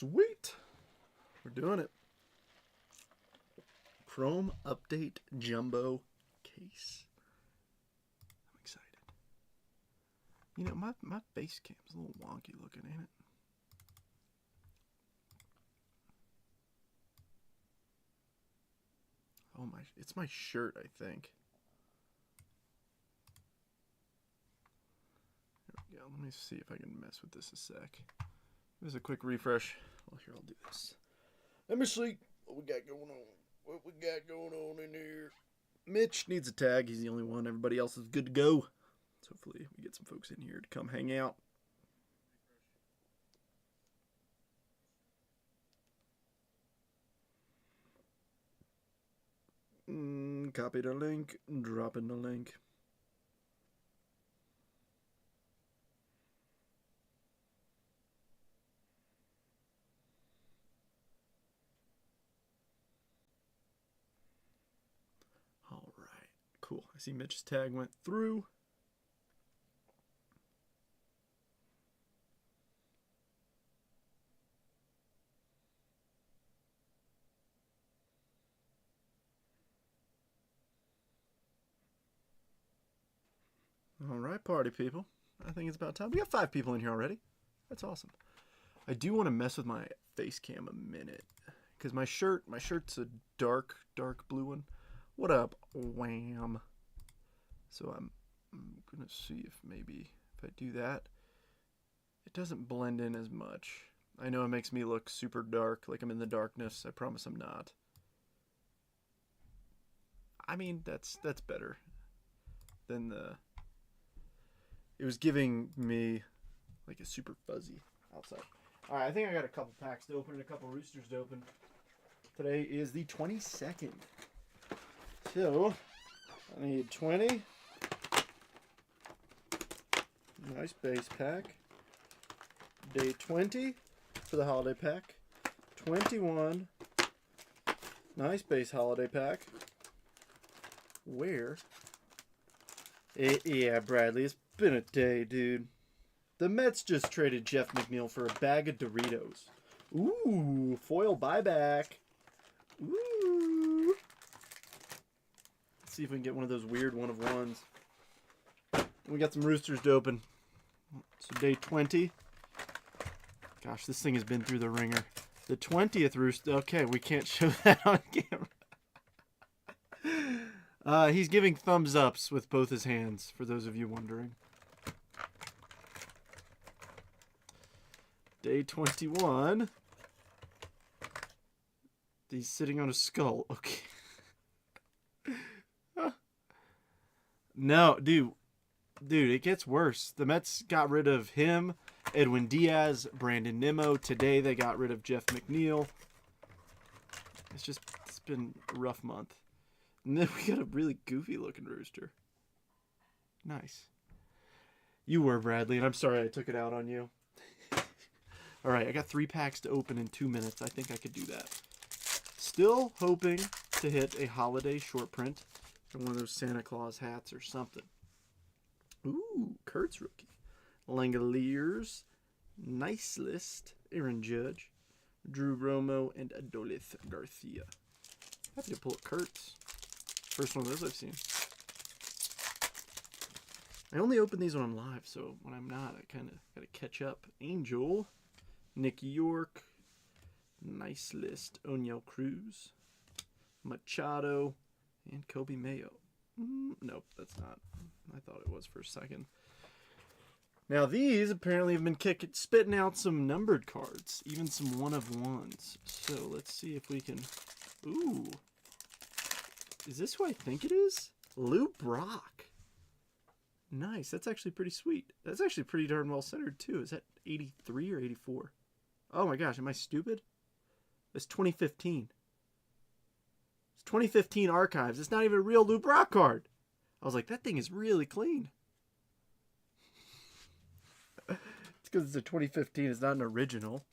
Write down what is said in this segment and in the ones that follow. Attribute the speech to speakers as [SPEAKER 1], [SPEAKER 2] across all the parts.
[SPEAKER 1] Sweet. We're doing it. Chrome Update Jumbo Case. I'm excited. You know, my face cam's a little wonky looking, ain't it? Oh my, it's my shirt, I think. There we go. Let me see if I can mess with this a sec. Here's a quick refresh. Well, here, I'll do this. Let me see what we got going on. What we got going on in here. Mitch needs a tag. He's the only one. Everybody else is good to go. So hopefully we get some folks in here to come hang out. Copy the link. Drop in the link. All right. Cool. I see Mitch's tag went through. All right, party people. I think it's about time. We got 5 people in here already. That's awesome. I do want to mess with my face cam a minute because my shirt's a dark blue one. What up, wham? So I'm gonna see if maybe if I do that, it doesn't blend in as much. I know it makes me look super dark, like I'm in the darkness. I promise I'm not. I mean, that's better than the. It was giving me like a super fuzzy outside. All right, I think I got a couple packs to open and a couple roosters to open. Today is the 22nd. So, I need 20. Nice base pack. Day 20 for the holiday pack. 21. Nice base holiday pack. Where? Yeah, Bradley, it's been a day, dude. The Mets just traded Jeff McNeil for a bag of Doritos. Ooh, foil buyback. Ooh. Let's see if we can get one of those weird one-of-ones. We got some roosters to open. So day 20. Gosh, this thing has been through the ringer. The 20th rooster. Okay, we can't show that on camera. He's giving thumbs ups with both his hands, for those of you wondering. Day 21. He's sitting on a skull. Okay. No, dude, it gets worse. The Mets got rid of him, Edwin Diaz, Brandon Nimmo. Today they got rid of Jeff McNeil. It's been a rough month. And then we got a really goofy looking rooster. Nice. You were, Bradley, and I'm sorry I took it out on you. All right, I got 3 packs to open in 2 minutes. I think I could do that. Still hoping to hit a holiday short print or one of those Santa Claus hats or something. Ooh, Kurtz rookie. Langoliers. Nice list. Aaron Judge. Drew Romo and Adolis Garcia. Happy to pull up Kurtz. First one of those I've seen. I only open these when I'm live, so when I'm not, I kind of got to catch up. Angel. Nick York. Nice list. Oniel Cruz. Machado. And Kobe Mayo. Nope, that's not. I thought it was for a second. Now these apparently have been spitting out some numbered cards. Even some one-of-ones. So let's see if we can... Ooh. Is this who I think it is? Lou Brock. Nice. That's actually pretty sweet. That's actually pretty darn well centered too. Is that 83 or 84? Oh my gosh, am I stupid? It's 2015. It's 2015 archives. It's not even a real Lou Brock card. I was like, that thing is really clean. It's because it's a 2015. It's not an original.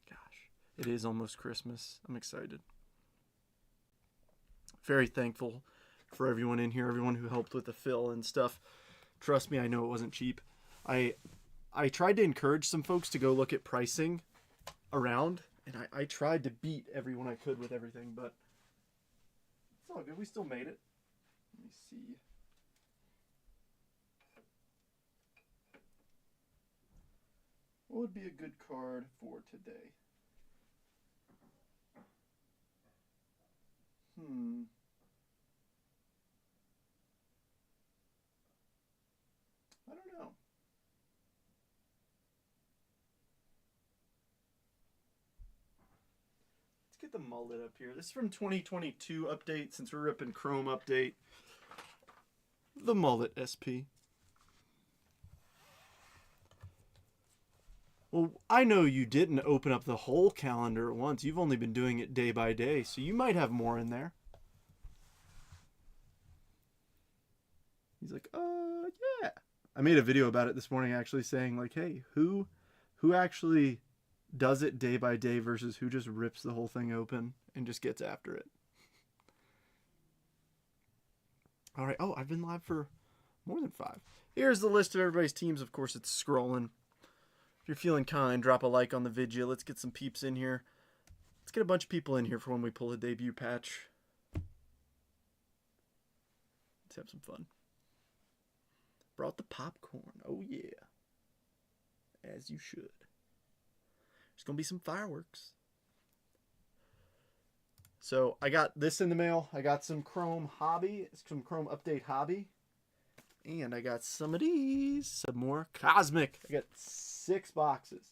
[SPEAKER 1] Gosh, it is almost Christmas. I'm excited. Very thankful for everyone in here, everyone who helped with the fill and stuff. Trust me, I know it wasn't cheap. I tried to encourage some folks to go look at pricing around, and I tried to beat everyone I could with everything, but it's all good. We still made it. Let me see. What would be a good card for today? I don't know. Let's get the mullet up here. This is from 2022 update, since we're ripping Chrome update. The mullet SP. Well, I know you didn't open up the whole calendar at once. You've only been doing it day by day, so you might have more in there. He's like, yeah. I made a video about it this morning, actually, saying, like, hey, who actually does it day by day versus who just rips the whole thing open and just gets after it. All right. Oh, I've been live for more than 5. Here's the list of everybody's teams. Of course, it's scrolling. If you're feeling kind, drop a like on the video. Let's get some peeps in here. Let's get a bunch of people in here for when we pull a debut patch. Let's have some fun. Brought the popcorn. Oh, yeah. As you should. There's going to be some fireworks. So, I got this in the mail. I got some Chrome Hobby. Some Chrome Update Hobby. And I got some of these. Some more Cosmic. I got 6 boxes.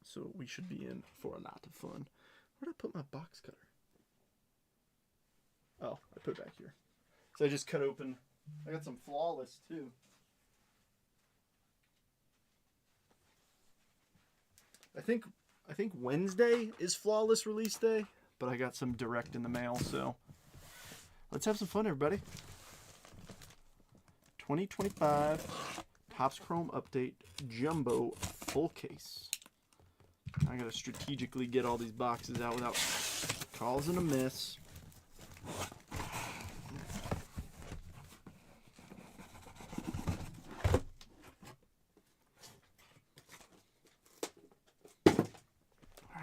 [SPEAKER 1] So, we should be in for a lot of fun. Where did I put my box cutter? Oh, I put it back here. So, I just cut open. I got some Flawless, too. I think Wednesday is Flawless release day, but I got some direct in the mail, so let's have some fun, everybody. 2025 Topps Chrome Update Jumbo full case. I gotta strategically get all these boxes out without causing a miss.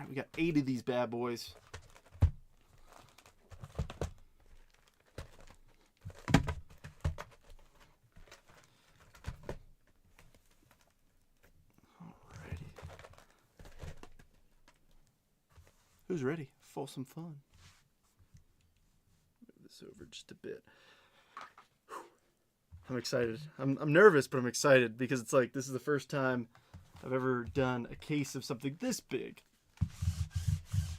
[SPEAKER 1] We got 8 of these bad boys. Alrighty. Who's ready? For some fun. Move this over just a bit. Whew. I'm excited. I'm nervous, but I'm excited because it's like this is the first time I've ever done a case of something this big.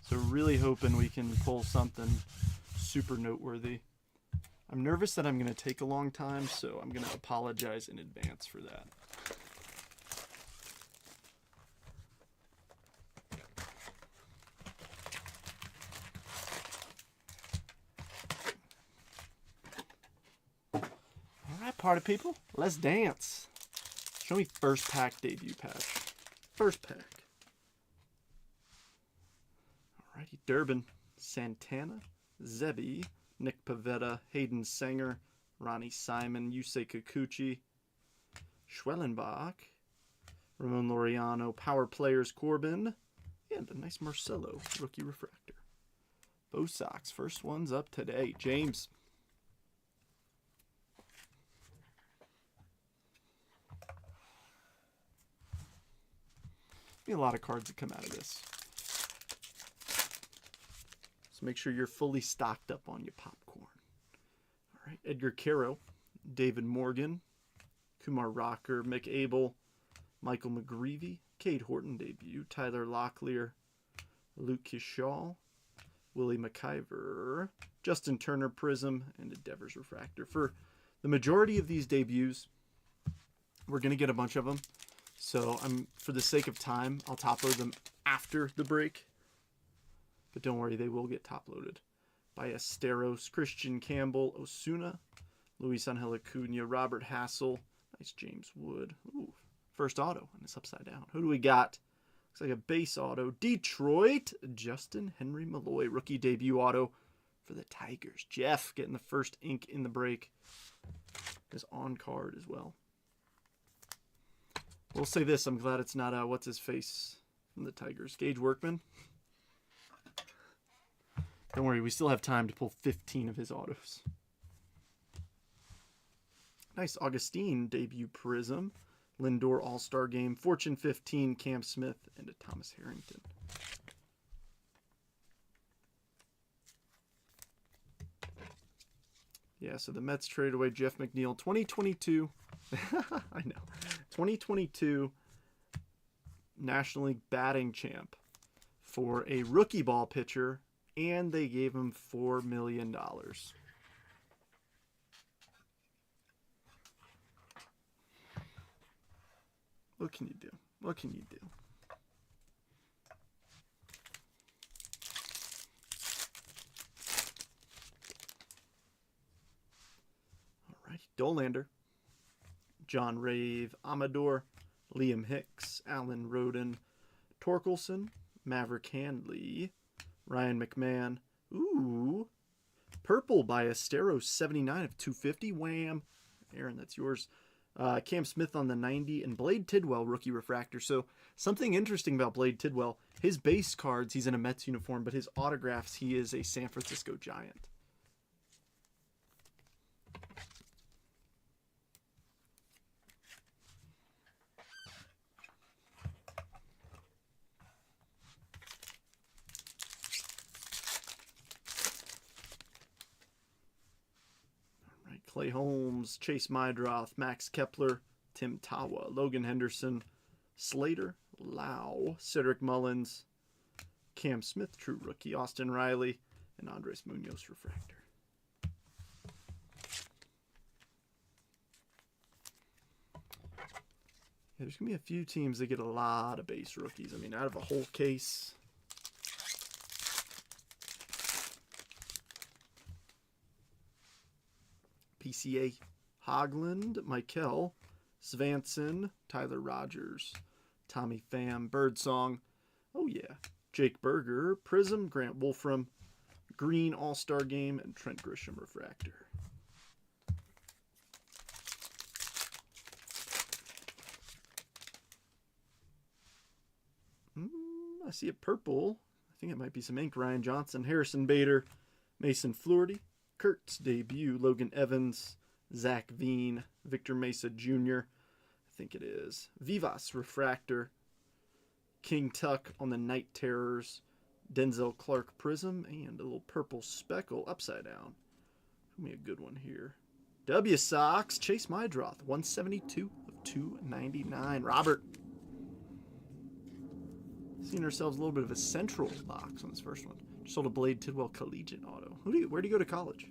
[SPEAKER 1] So really hoping we can pull something super noteworthy. I'm nervous that I'm going to take a long time, so I'm going to apologize in advance for that. All right, party people, let's dance. Show me first pack debut patch. First pack. Alrighty, Durbin, Santana, Zebi, Nick Pavetta, Hayden Sanger, Ronnie Simon, Yusei Kikuchi, Schwellenbach, Ramon Laureano, Power Players Corbin, and a nice Marcelo rookie refractor. Bo Sox, first one's up today. James. Be a lot of cards that come out of this. So make sure you're fully stocked up on your popcorn. All right, Edgar Caro, David Morgan, Kumar Rocker, Mick Abel, Michael McGreevy, Cade Horton debut, Tyler Locklear, Luke Kishall, Willie McIver, Justin Turner Prism, and a Devers Refractor. For the majority of these debuts, we're going to get a bunch of them. So for the sake of time, I'll top load them after the break. But don't worry, they will get top-loaded. Ballesteros, Christian Campbell, Osuna, Luis Angel Acuna, Robert Hassel, nice James Wood. Ooh, first auto, and it's upside down. Who do we got? Looks like a base auto. Detroit, Justin Henry Malloy, rookie debut auto for the Tigers. Jeff getting the first ink in the break. Is on card as well. We'll say this. I'm glad it's not, what's his face from the Tigers. Gage Workman. Don't worry, we still have time to pull 15 of his autos. Nice Augustine debut Prism. Lindor All-Star Game. Fortune 15, Cam Smith, and a Thomas Harrington. Yeah, so the Mets traded away Jeff McNeil. 2022. I know. 2022 National League batting champ for a rookie ball pitcher, and they gave him $4 million. What can you do? What can you do? All right, Dolander, John Rave, Amador, Liam Hicks, Alan Roden, Torkelson, Maverick Handley, Ryan McMahon. Ooh, purple by Estero, 79 of 250. Wham. Aaron, that's yours. Cam Smith on the 90, and Blade Tidwell, rookie refractor. So something interesting about Blade Tidwell, his base cards, he's in a Mets uniform, but his autographs, he is a San Francisco Giant. Clay Holmes, Chase Mydroth, Max Kepler, Tim Tawa, Logan Henderson, Slater, Lau, Cedric Mullins, Cam Smith, true rookie, Austin Riley, and Andres Munoz refractor. Yeah, there's going to be a few teams that get a lot of base rookies. I mean, out of a whole case. PCA, Hogland, Michael, Svanson, Tyler Rogers, Tommy Pham, Birdsong, oh yeah, Jake Berger, Prism, Grant Wolfram, Green All-Star Game, and Trent Grisham refractor. I see a purple. I think it might be some ink. Ryan Johnson, Harrison Bader, Mason Flaherty, Kurt's debut, Logan Evans, Zach Veen, Victor Mesa Jr., I think it is, Vivas refractor, King Tuck on the Night Terrors, Denzel Clark Prism, and a little purple speckle upside down. Give me a good one here. W Sox, Chase Mydroth, 172 of 299. Robert. Seeing ourselves a little bit of a central box on this first one. Just sold a Blade Tidwell Collegiate auto. Where do you go to college?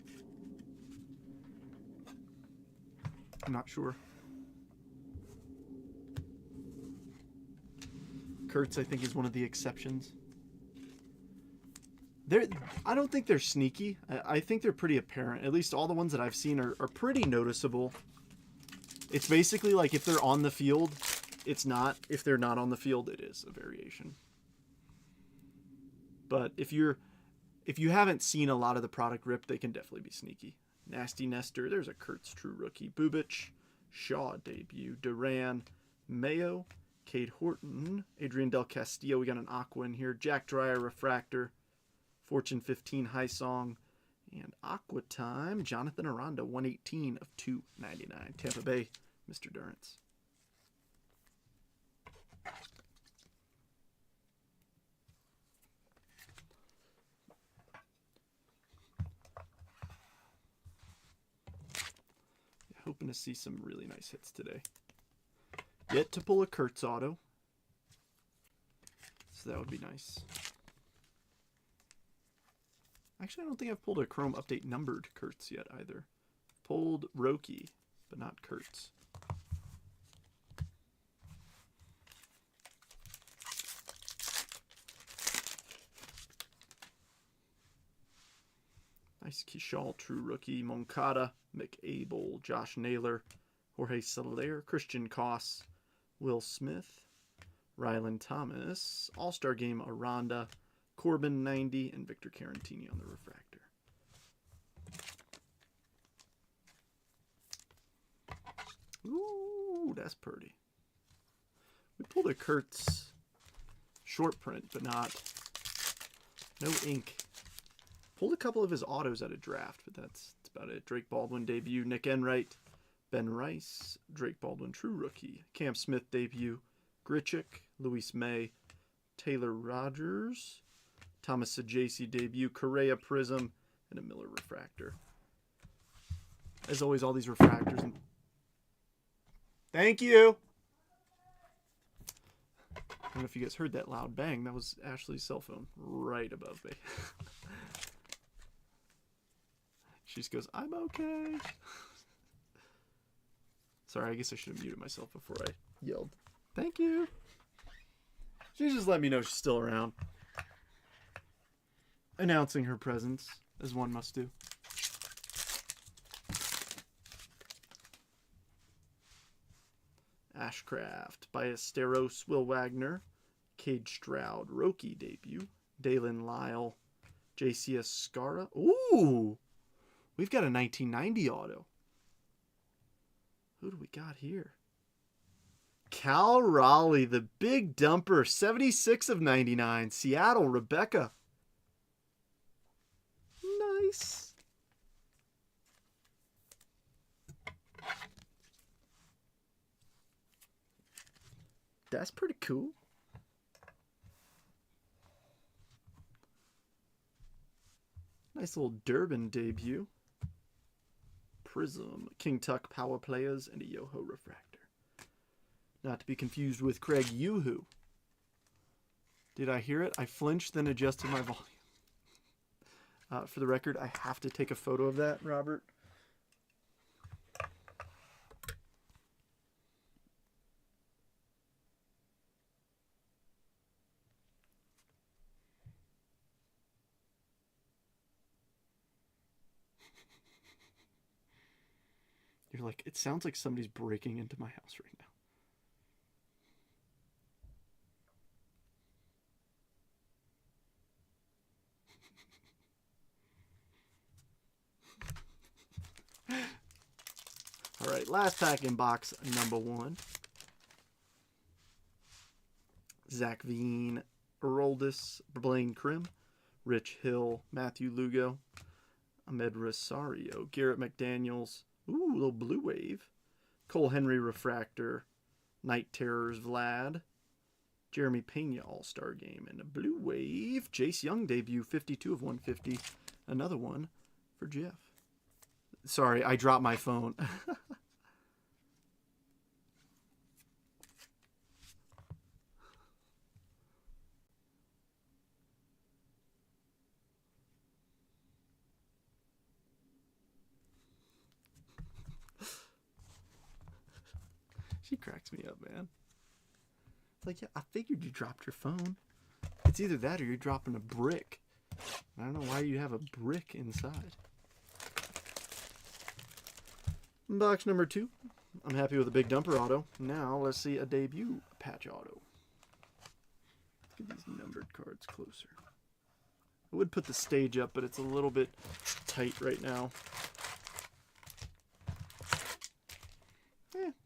[SPEAKER 1] I'm not sure. Kurtz, I think, is one of the exceptions. I don't think they're sneaky. I think they're pretty apparent. At least all the ones that I've seen are pretty noticeable. It's basically like if they're on the field, it's not. If they're not on the field, it is a variation. But if you haven't seen a lot of the product ripped, they can definitely be sneaky. Nasty Nestor, there's a Kurtz true rookie. Bubich, Shaw debut. Duran, Mayo, Cade Horton, Adrian Del Castillo. We got an Aqua in here. Jack Dreyer refractor. Fortune 15 High Song. And Aqua Time, Jonathan Aranda, 118 of 299. Tampa Bay, Mr. Durance. Hoping to see some really nice hits today. Yet to pull a Kurtz auto. So that would be nice. Actually, I don't think I've pulled a Chrome Update numbered Kurtz yet either. Pulled Roki, but not Kurtz. Nice Kishal, true rookie. Moncada, McAble, Josh Naylor, Jorge Soler, Christian Koss, Will Smith, Rylan Thomas, All-Star Game Aranda, Corbin 90, and Victor Carantini on the refractor. Ooh, that's pretty. We pulled a Kurtz short print, but no ink. Pulled a couple of his autos at a draft, but that's about it. Drake Baldwin debut, Nick Enright, Ben Rice, Drake Baldwin true rookie, Cam Smith debut, Grichuk, Luis May, Taylor Rogers, Thomas Sajaci debut, Correa Prism, and a Miller refractor. As always, all these refractors. And thank you. I don't know if you guys heard that loud bang. That was Ashley's cell phone right above me. She just goes, "I'm okay." Sorry, I guess I should have muted myself before I yelled. Thank you. She just let me know she's still around. Announcing her presence, as one must do. Ashcraft, Ballesteros, Will Wagner, Cade Stroud, Roki debut, Dalen Lyle, JCS Scara. Ooh! We've got a 1990 auto. Who do we got here? Cal Raleigh, the big dumper, 76 of 99. Seattle, Rebecca. Nice. That's pretty cool. Nice little Durbin debut. Prism, King Tuck Power Players, and a Yoho refractor. Not to be confused with Craig Yuhu. Did I hear it? I flinched, then adjusted my volume. For the record, I have to take a photo of that, Robert. You're like, it sounds like somebody's breaking into my house right now. All right, last pack in box number 1. Zach Veen, Aroldis, Blaine Krim, Rich Hill, Matthew Lugo, Ahmed Rosario, Garrett McDaniels, ooh, little blue wave, Cole Henry refractor, Night Terrors Vlad, Jeremy Pena All-Star Game, and a blue wave, Jace Young debut, 52 of 150, another one for Jeff. Sorry, I dropped my phone. She cracks me up, man. Like, yeah, I figured you dropped your phone. It's either that or you're dropping a brick. I don't know why you have a brick inside. Box number 2. I'm happy with a big dumper auto. Now let's see a debut patch auto. Let's get these numbered cards closer. I would put the stage up, but it's a little bit tight right now.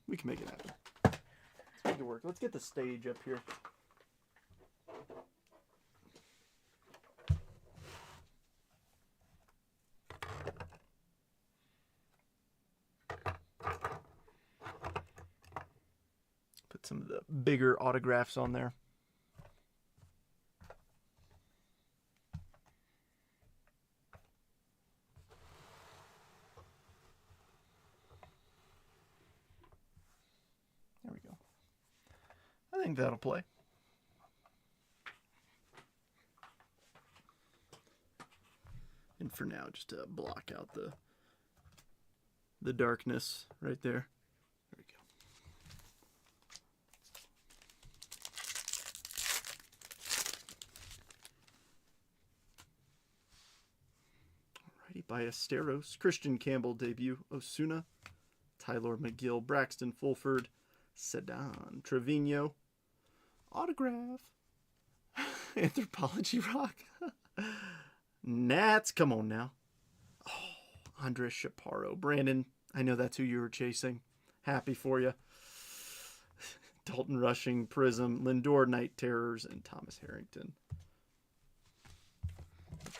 [SPEAKER 1] We can make it happen. Let's make it work. Let's get the stage up here. Put some of the bigger autographs on there. There we go. I think that'll play. And for now, just to block out the darkness right there. There we go. Alrighty, Ballesteros, Christian Campbell debut, Osuna, Tyler McGill, Braxton Fulford, Sedan, Trevino, autograph, Anthropology Rock, Nats, come on now. Oh, Andres Chaparro, Brandon, I know that's who you were chasing. Happy for you. Dalton Rushing, Prism, Lindor, Night Terrors, and Thomas Harrington.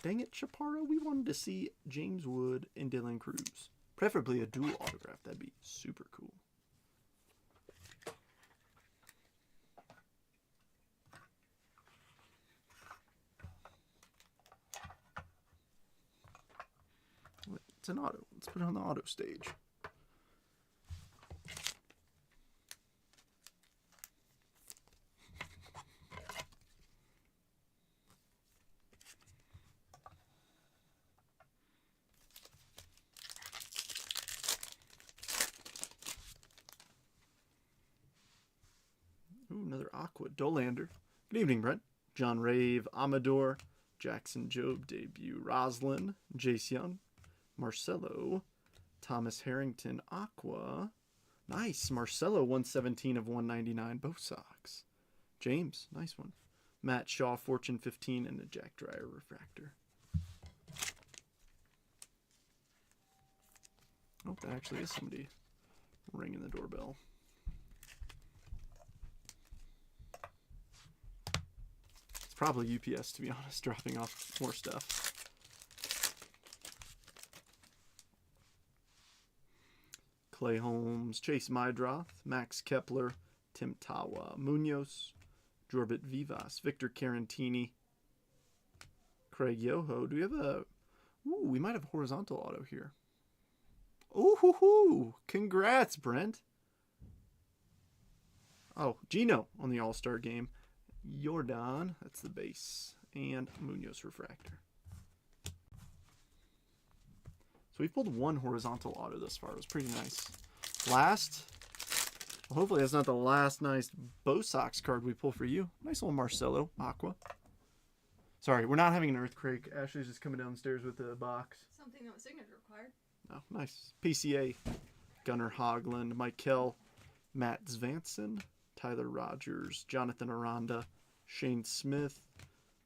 [SPEAKER 1] Dang it, Chaparro. We wanted to see James Wood and Dylan Cruz. Preferably a dual autograph. That'd be super cool. It's an auto. Let's put it on the auto stage. Ooh, another Aqua. Dolander. Good evening, Brent. John Rave, Amador, Jackson Jobe debut, Roslin, Jace Young, Marcelo, Thomas Harrington, Aqua. Nice. Marcelo, 117 of 199, both socks. James, nice one. Matt Shaw, Fortune 15, and a Jack Dreyer refractor. Oh, that actually is somebody ringing the doorbell. It's probably UPS, to be honest, dropping off more stuff. Clay Holmes, Chase Mydroth, Max Kepler, Tim Tawa, Munoz, Jorbit Vivas, Victor Carantini, Craig Yoho. Do we have a... Ooh, we might have a horizontal auto here. Ooh, hoo, hoo. Congrats, Brent. Oh, Gino on the All-Star game. Jordan, that's the base. And Munoz refractor. So we've pulled one horizontal auto thus far. It was pretty nice. Last, well, hopefully that's not the last nice Bo Sox card we pull for you. Nice little Marcelo, Aqua. Sorry, we're not having an earthquake. Ashley's just coming downstairs with the box.
[SPEAKER 2] Something that was signature required.
[SPEAKER 1] Oh, nice. PCA, Gunnar Hoglund, Michael, Matt Zvanson, Tyler Rogers, Jonathan Aranda, Shane Smith,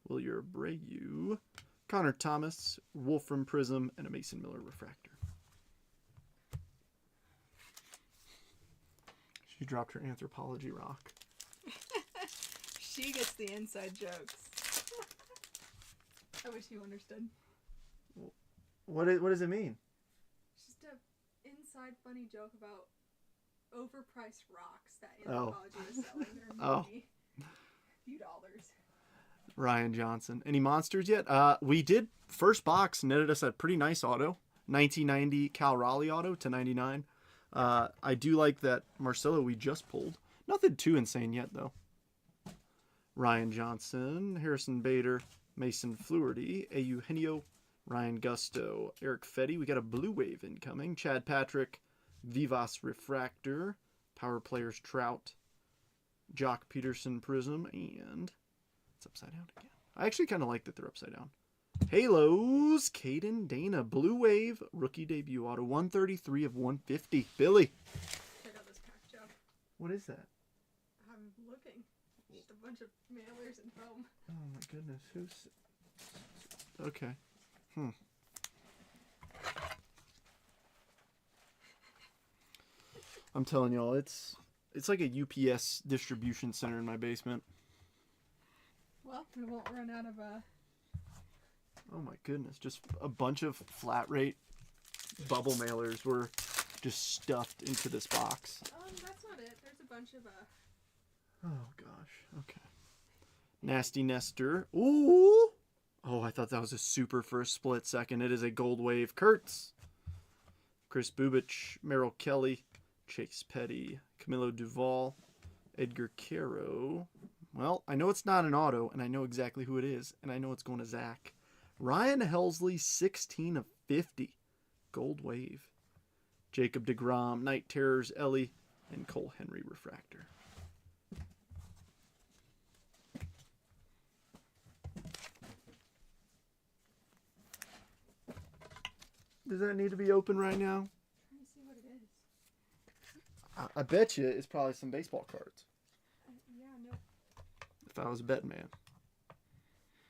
[SPEAKER 1] Wilyer Abreu, Connor Thomas, Wolfram Prism, and a Mason Miller refractor. She dropped her anthropology rock.
[SPEAKER 2] She gets the inside jokes. I wish you understood.
[SPEAKER 1] What does it mean?
[SPEAKER 2] Just an inside funny joke about overpriced rocks that anthropology is selling. They're maybe a few dollars.
[SPEAKER 1] Ryan Johnson. Any monsters yet? We did. First box netted us a pretty nice auto. 1990 Cal Raleigh auto to 99. I do like that Marcelo we just pulled. Nothing too insane yet, though. Ryan Johnson, Harrison Bader, Mason Fluharty, Eugenio, Ryan Gusto, Eric Fetty. We got a Blue Wave incoming. Chad Patrick, Vivas Refractor, Power Players Trout, Jock Peterson Prism, and it's upside down again. I actually kind of like that they're upside down. Halos, Caden Dana, Blue Wave, rookie debut auto, 133 of 150. Billy.
[SPEAKER 2] Check out this pack, Joe.
[SPEAKER 1] What is that?
[SPEAKER 2] I'm looking. Just a bunch of mailers and foam.
[SPEAKER 1] Oh my goodness, who's... Okay. I'm telling y'all, it's like a UPS distribution center in my basement.
[SPEAKER 2] Well, we won't run out of
[SPEAKER 1] Oh my goodness, just a bunch of flat rate bubble mailers were just stuffed into this box.
[SPEAKER 2] That's not it. There's a bunch of
[SPEAKER 1] Oh gosh, okay. Nasty Nestor. Ooh! Oh, I thought that was a super for a split second. It is a Gold Wave. Kurtz. Chris Bubich, Merrill Kelly, Chase Petty, Camilo Duval, Edgar Caro. Well, I know it's not an auto, and I know exactly who it is, and I know it's going to Zach. Ryan Helsley, 16 of 50. Gold Wave. Jacob deGrom, Night Terrors, Ellie, and Cole Henry refractor. Does that need to be open right now?
[SPEAKER 2] trying to see what it is.
[SPEAKER 1] I bet you it's probably some baseball cards.
[SPEAKER 2] Yeah, no.
[SPEAKER 1] If I was a betting man.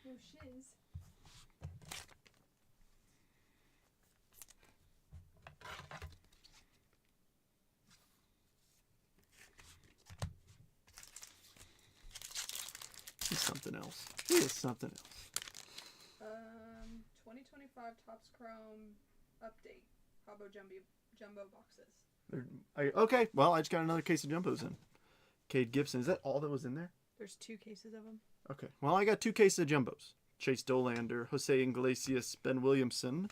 [SPEAKER 2] No shiz.
[SPEAKER 1] He's something else. He is something else.
[SPEAKER 2] 2025 Topps Chrome update. Habo Jumbo boxes.
[SPEAKER 1] Okay, well, I just got another case of Jumbos in. Cade Gibson. Is that all that was in there?
[SPEAKER 2] There's 2 cases of them.
[SPEAKER 1] Okay. Well, I got 2 cases of Jumbos. Chase Dolander, Jose Iglesias, Ben Williamson,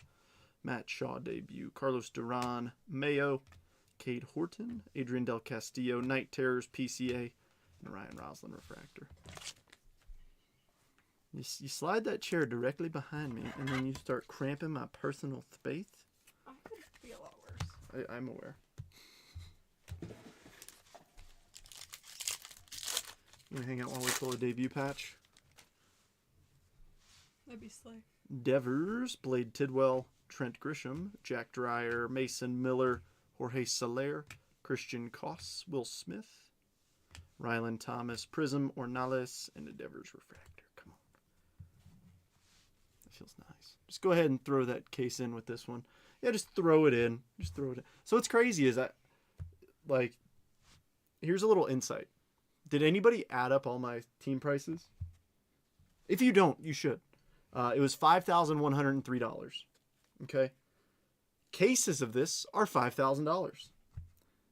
[SPEAKER 1] Matt Shaw debut, Carlos Duran, Mayo, Cade Horton, Adrian Del Castillo, Night Terrors, PCA, and Ryan Roslin refractor. You slide that chair directly behind me, and then you start cramping my personal space.
[SPEAKER 2] I could be a lot worse.
[SPEAKER 1] I'm aware. You want to hang out while we pull a debut patch?
[SPEAKER 2] That'd be slay.
[SPEAKER 1] Devers, Blade Tidwell, Trent Grisham, Jack Dreyer, Mason Miller, Jorge Soler, Christian Koss, Will Smith, Rylan Thomas, Prism, Ornales, and a Devers refractor. Come on. That feels nice. Just go ahead and throw that case in with this one. Yeah, just throw it in. Just throw it in. So what's crazy is that, like, here's a little insight. Did anybody add up all my team prices? If you don't, you should. It was $5,103. Okay. Cases of this are $5,000.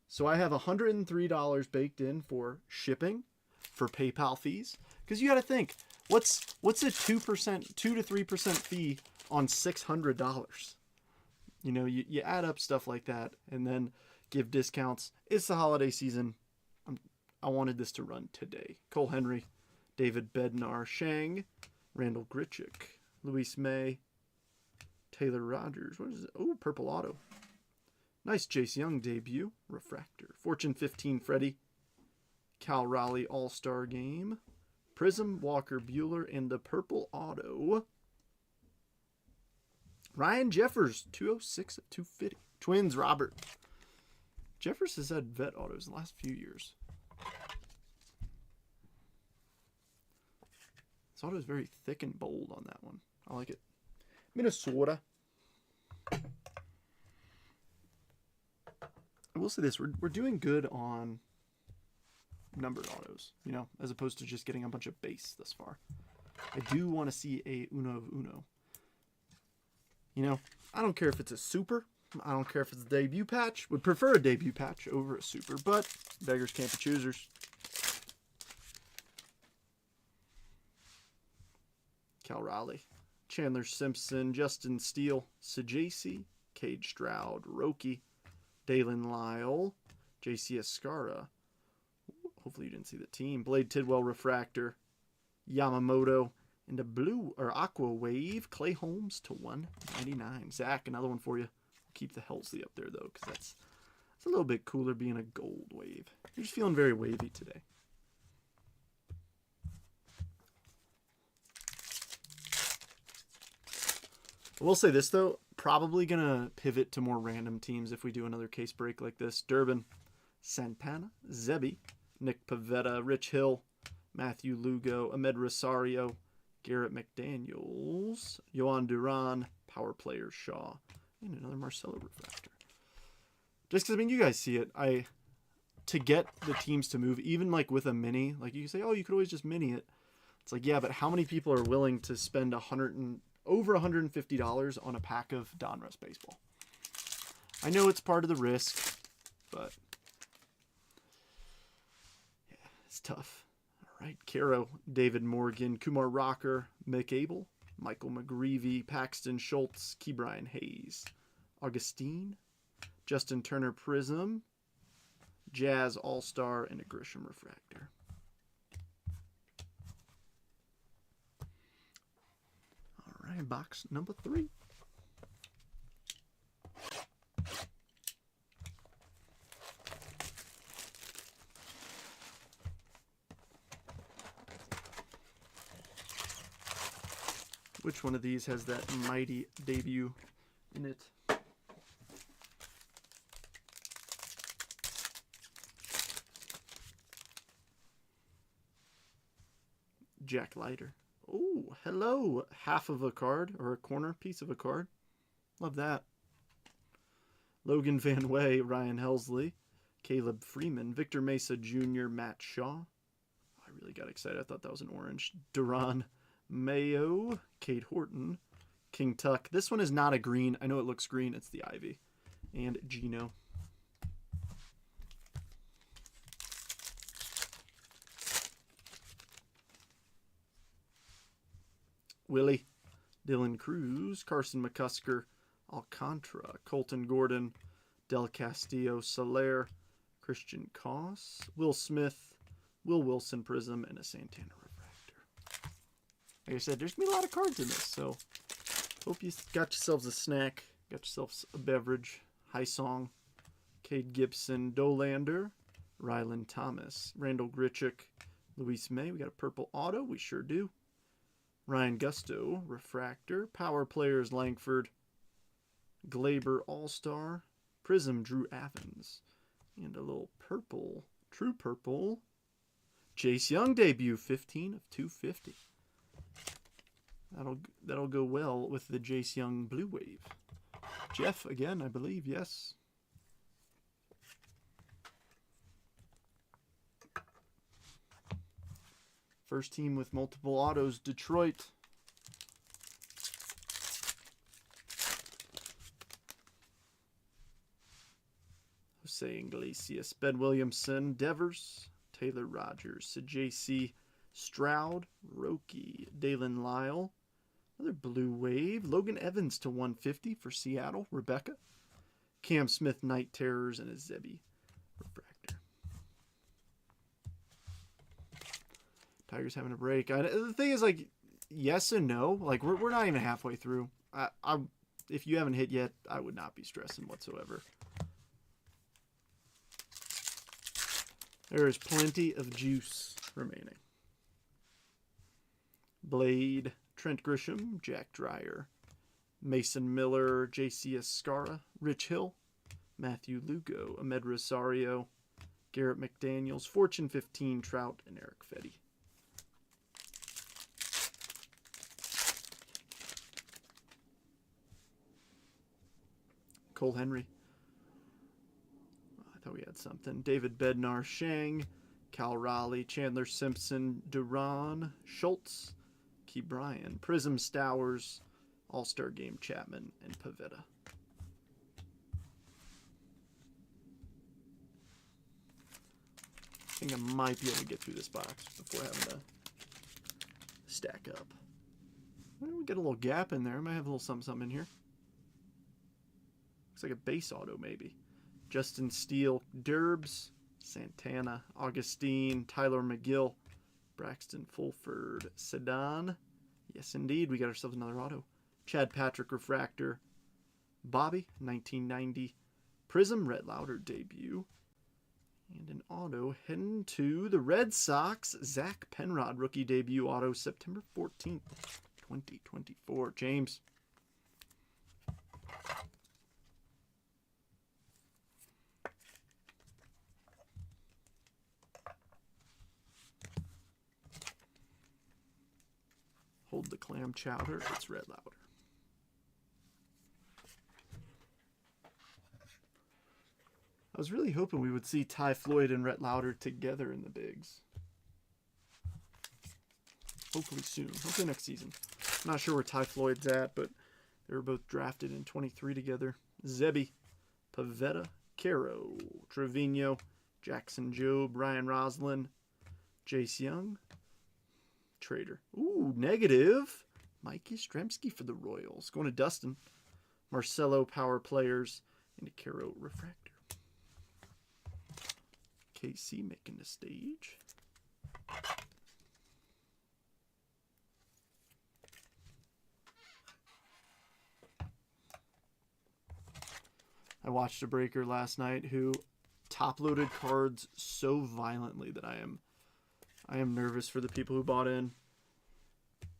[SPEAKER 1] So I have $103 baked in for shipping, for PayPal fees. Because you got to think, what's a 2%, 2 to 3% fee on $600? You know, you add up stuff like that and then give discounts. It's the holiday season. I wanted this to run today. Cole Henry, David Bednar, Shang, Randall Grichuk, Luis May, Taylor Rogers. What is it? Oh, purple auto. Nice Jace Young debut. Refractor. Fortune 15 Freddie. Cal Raleigh All-Star Game. Prism Walker Bueller and the purple auto. Ryan Jeffers, 206 of 250. Twins Robert. Jeffers has had vet autos the last few years. This auto is very thick and bold on that one. I like it. Minnesota. I will say this, we're doing good on numbered autos, you know, as opposed to just getting a bunch of base thus far. I do want to see a Uno of Uno. You know, I don't care if it's a super. I don't care if it's a debut patch. Would prefer a debut patch over a super, but beggars can't be choosers. Cal Raleigh, Chandler Simpson, Justin Steele, Sajasi, Cade Stroud, Roki, Dalen Lyle, JC Escara. Hopefully you didn't see the team. Blade Tidwell refractor, Yamamoto, and a blue or aqua wave. Clay Holmes to 199. Zach, another one for you. Keep the Helsley up there though, because that's a little bit cooler being a gold wave. You're just feeling very wavy today. I will say this though, probably gonna pivot to more random teams if we do another case break like this. Durbin, Santana, Zebi, Nick Pavetta, Rich Hill, Matthew Lugo, Ahmed Rosario, Garrett McDaniels, Yohan Duran, Power Player Shaw, and another Marcelo refractor. Just because, I mean, you guys see it. To get the teams to move, even like with a mini, like you say, oh, you could always just mini it. It's like, yeah, but how many people are willing to spend over $150 on a pack of Donruss baseball? I know it's part of the risk, but yeah, it's tough. All right, Caro, David Morgan, Kumar Rocker, Mick Abel, Michael McGreevy, Paxton Schultz, Ke'Bryan Hayes, Augustine, Justin Turner Prism, Jazz All-Star, and a Grisham refractor. All right, box number 3. Which one of these has that mighty debut in it? Jack Leiter. Oh, hello. Half of a card or a corner piece of a card. Love that. Logan Van Way, Ryan Helsley, Caleb Freeman, Victor Mesa Jr., Matt Shaw. I really got excited. I thought that was an orange. Duran Mayo, Kate Horton, King Tuck. This one is not a green. I know it looks green. It's the Ivy. And Gino. Willie, Dylan Cruz, Carson McCusker, Alcantara, Colton Gordon, Del Castillo Soler, Christian Koss, Will Smith, Will Wilson Prism, and a Santana Refractor. Like I said, there's going to be a lot of cards in this, so hope you got yourselves a snack, got yourselves a beverage. High Song, Cade Gibson, Dolander, Rylan Thomas, Randall Grichuk, Luis May. We got a purple auto, we sure do. Ryan Gusto, Refractor, Power Players Langford, Glaber All-Star, Prism Drew Evans, and a little purple, true purple, Chase Young debut, 15 of 250. That'll go well with the Chase Young Blue Wave. Jeff, again, I believe, yes. First team with multiple autos, Detroit. Jose Iglesias, Ben Williamson, Devers, Taylor Rogers, J.C. Stroud, Roki, Dalen Lyle, another Blue Wave, Logan Evans to 150 for Seattle, Rebecca, Cam Smith, Night Terrors, and a Zebby Refractor. Tigers having a break. The thing is, like, yes and no. Like, we're not even halfway through. If you haven't hit yet, I would not be stressing whatsoever. There is plenty of juice remaining. Blade, Trent Grisham, Jack Dreyer, Mason Miller, J.C. Escara, Rich Hill, Matthew Lugo, Ahmed Rosario, Garrett McDaniels, Fortune 15, Trout, and Eric Fetty. Cole Henry. I thought we had something. David Bednar, Shang, Cal Raleigh, Chandler Simpson, Duran, Schultz, Key Bryan, Prism Stowers, All-Star Game Chapman, and Pavetta. I think I might be able to get through this box before having to stack up. Well, we get a little gap in there. I might have a little something in here. Looks like a base auto, maybe. Justin Steele, Derbs, Santana, Augustine, Tyler McGill, Braxton Fulford, Sedan. Yes, indeed, we got ourselves another auto. Chad Patrick Refractor, Bobby, 1990, Prism Red Lauder debut, and an auto heading to the Red Sox, Zach Penrod rookie debut auto, September 14th, 2024. James. Hold the clam chowder. It's Red Lauder. I was really hoping we would see Ty Floyd and Rhett Lauder together in the bigs. Hopefully soon. Hopefully next season. I'm not sure where Ty Floyd's at, but they were both drafted in 23 together. Zebby, Pavetta, Caro, Trevino, Jackson Jobe, Ryan Roslin, Jace Young, Trader. Ooh, negative. Mike Yastrzemski for the Royals. Going to Dustin. Marcelo Power Players and a Caro Refractor. KC making the stage. I watched a breaker last night who top-loaded cards so violently that I am nervous for the people who bought in.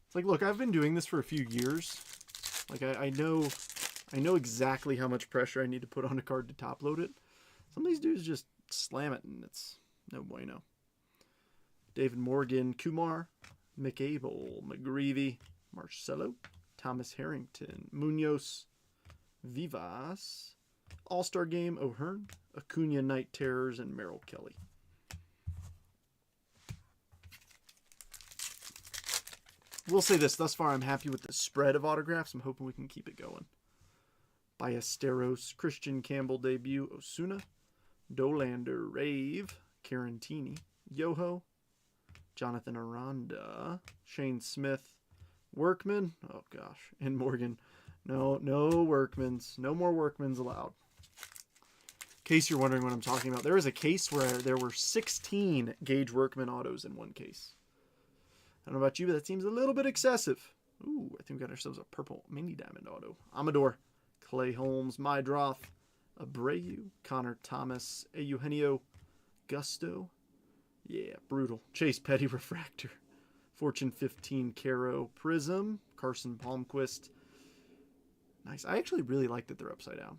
[SPEAKER 1] It's like, look, I've been doing this for a few years. Like, I know exactly how much pressure I need to put on a card to top load it. Some of these dudes just slam it, and it's no bueno. David Morgan, Kumar, McAble, McGreevy, Marcelo, Thomas Harrington, Munoz, Vivas, All-Star Game, O'Hearn, Acuna Night Terrors, and Merrill Kelly. We'll say this. Thus far, I'm happy with the spread of autographs. I'm hoping we can keep it going. Ballesteros, Christian Campbell debut, Osuna. Dolander, Rave, Carantini, Yoho, Jonathan Aranda, Shane Smith, Workman, oh gosh, and Morgan. No Workmans. No more Workmans allowed. In case you're wondering what I'm talking about, there was a case where there were 16 Gage Workman autos in one case. I don't know about you, but that seems a little bit excessive. Ooh, I think we got ourselves a purple mini diamond auto. Amador, Clay Holmes, Mydroth, Abreu, Connor Thomas, Eugenio, Gusto. Yeah, brutal. Chase Petty Refractor. Fortune 15 Caro Prism. Carson Palmquist. Nice. I actually really like that they're upside down.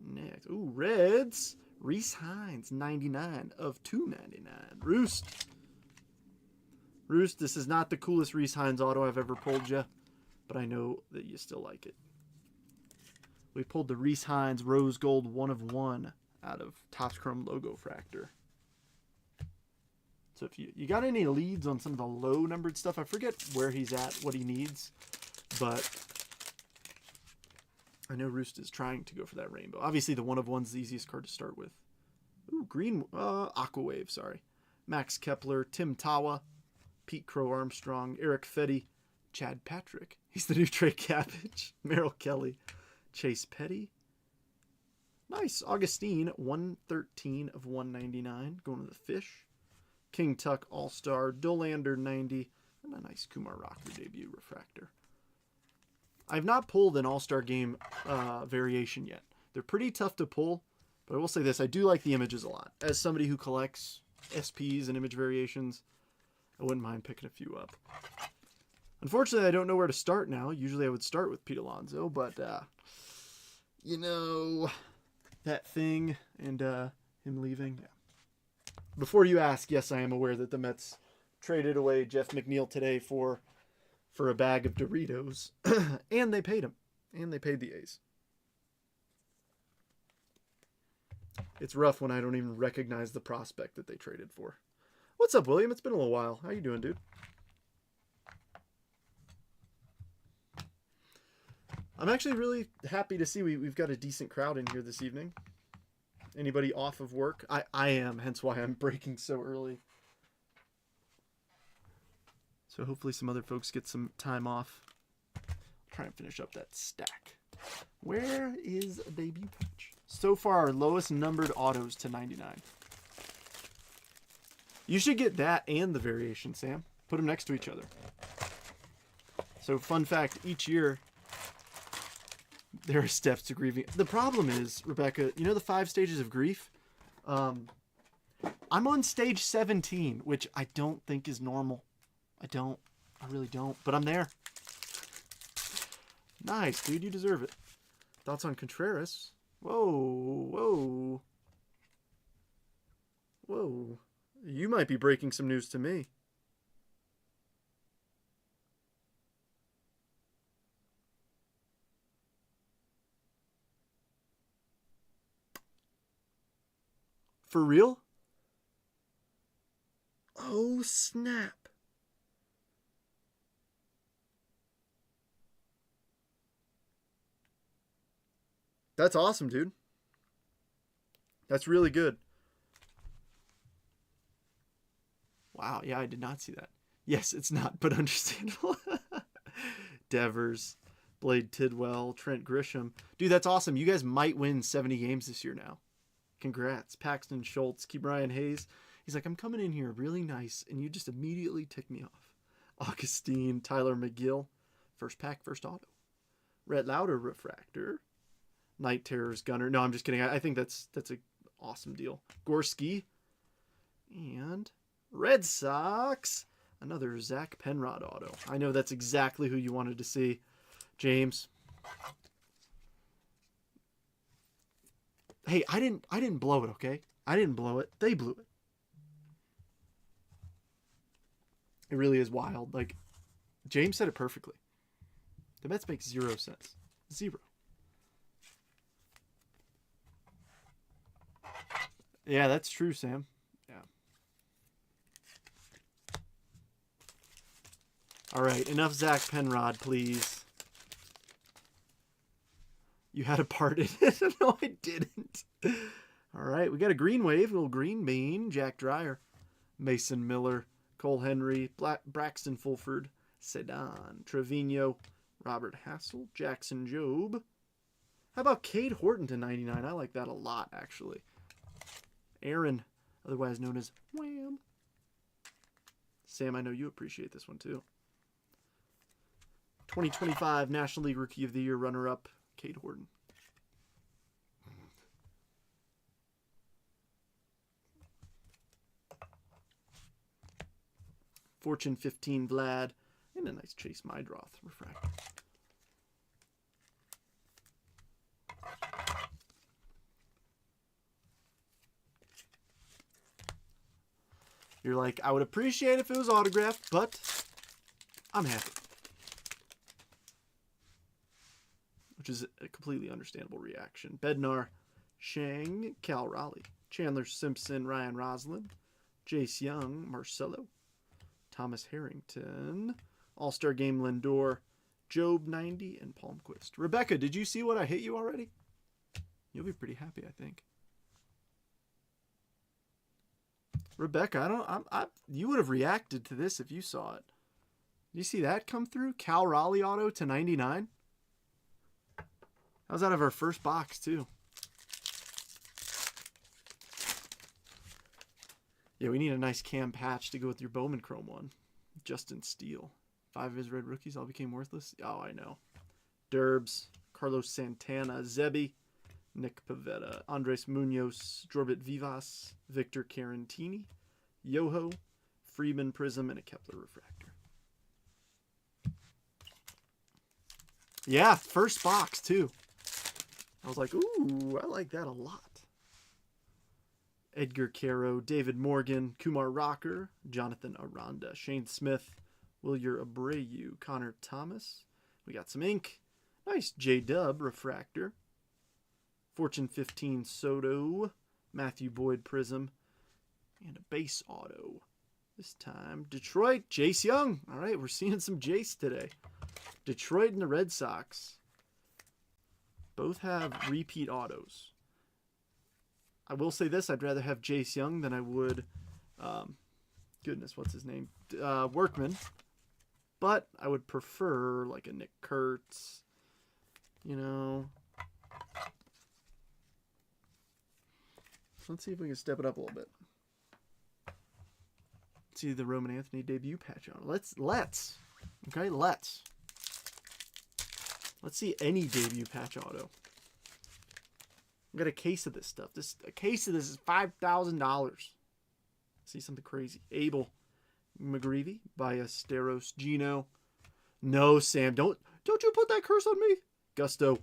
[SPEAKER 1] Next. Ooh, Reds. Reese Hines, 99 of 299. Roost, this is not the coolest Reese Hines auto I've ever pulled you, but I know that you still like it. We pulled the Reese Hines Rose Gold 1 of 1 out of Topps Chrome Logo Fractor. So if you got any leads on some of the low numbered stuff, I forget where he's at, what he needs, but I know Roost is trying to go for that rainbow. Obviously the 1 of 1's the easiest card to start with. Ooh, green, Aqua Wave, sorry. Max Kepler, Tim Tawa, Pete Crow Armstrong, Eric Fetty, Chad Patrick. He's the new Trey Cabbage. Merrill Kelly, Chase Petty. Nice. Augustine, 113 of 199. Going to the Fish. King Tuck All-Star. Dolander, 90. And a nice Kumar Rocker debut refractor. I've not pulled an All-Star Game variation yet. They're pretty tough to pull, but I will say this. I do like the images a lot. As somebody who collects SPs and image variations, I wouldn't mind picking a few up. Unfortunately, I don't know where to start now. Usually I would start with Pete Alonso, but, you know, that thing and him leaving. Yeah. Before you ask, yes, I am aware that the Mets traded away Jeff McNeil today for a bag of Doritos, and they paid him, and they paid the A's. It's rough when I don't even recognize the prospect that they traded for. What's up, William? It's been a little while. How you doing, dude? I'm actually really happy to see we've got a decent crowd in here this evening. Anybody off of work? I am, hence why I'm breaking so early. So hopefully some other folks get some time off. I'll try and finish up that stack. Where is a debut patch? So far, our lowest numbered autos to 99. You should get that and the variation, Sam. Put them next to each other. So fun fact, each year, there are steps to grieving. The problem is, Rebecca, you know the 5 stages of grief? I'm on stage 17, which I don't think is normal. I really don't, but I'm there. Nice, dude, you deserve it. Thoughts on Contreras? Whoa. You might be breaking some news to me. For real? Oh, snap. That's awesome, dude. That's really good. Wow, yeah, I did not see that. Yes, it's not, but understandable. Devers, Blade Tidwell, Trent Grisham. Dude, that's awesome. You guys might win 70 games this year now. Congrats. Paxton Schultz, Ke'Bryan Hayes. He's like, I'm coming in here really nice, and you just immediately tick me off. Augustine, Tyler McGill. First pack, first auto. Rhett Lauder refractor. Night Terrors Gunner. No, I'm just kidding. I think that's an awesome deal. Gorski. And Red Sox. Another Zach Penrod auto. I know that's exactly who you wanted to see. James. Hey, I didn't blow it, okay? I didn't blow it. They blew it. It really is wild. Like, James said it perfectly. The Mets make 0 sense. 0. Yeah, that's true, Sam. Yeah. All right, enough Zach Penrod, please. You had a part in it? No, I didn't. All right, we got a green wave, a little green bean, Jack Dreyer, Mason Miller, Cole Henry, Braxton Fulford, Sedan, Trevino, Robert Hassel, Jackson Jobe. How about Cade Horton to 99? I like that a lot, actually. Aaron, otherwise known as Wham. Sam, I know you appreciate this one, too. 2025 National League Rookie of the Year runner-up, Cade Horton. Fortune 15 Vlad, and a nice Chase Meidroth refractor. You're like, I would appreciate if it was autographed, but I'm happy. Which is a completely understandable reaction. Bednar, Shang, Cal Raleigh, Chandler Simpson, Ryan Roslin, Jace Young, Marcelo, Thomas Harrington, All-Star Game Lindor, Job 90, and Palmquist. Rebecca, did you see what I hit you already? You'll be pretty happy, I think. Rebecca, you would have reacted to this if you saw it. Did you see that come through? Cal Raleigh auto to 99. That was out of our first box, too. Yeah, we need a nice cam patch to go with your Bowman Chrome one. Justin Steele. 5 of his red rookies all became worthless. Oh, I know. Derbs, Carlos Santana, Zebby, Nick Pavetta, Andres Munoz, Jorbit Vivas, Victor Carantini, Yoho, Freeman Prism, and a Kepler refractor. Yeah, first box, too. I was like, ooh, I like that a lot. Edgar Caro, David Morgan, Kumar Rocker, Jonathan Aranda, Shane Smith, Wilyer Abreu, Connor Thomas. We got some ink. Nice J-Dub refractor. Fortune 15 Soto, Matthew Boyd Prism, and a base auto. This time, Detroit, Jace Young. All right, we're seeing some Jace today. Detroit and the Red Sox both have repeat autos. I will say this, I'd rather have Jace Young than I would, goodness, what's his name? Workman. But I would prefer like a Nick Kurtz, you know. Let's see if we can step it up a little bit. Let's see the Roman Anthony debut patch on it. Let's see any debut patch auto. I got a case of this stuff. A case of this is $5,000. See something crazy. Abel McGreevy, Ballesteros, Gino. No, Sam, don't you put that curse on me. Gusto,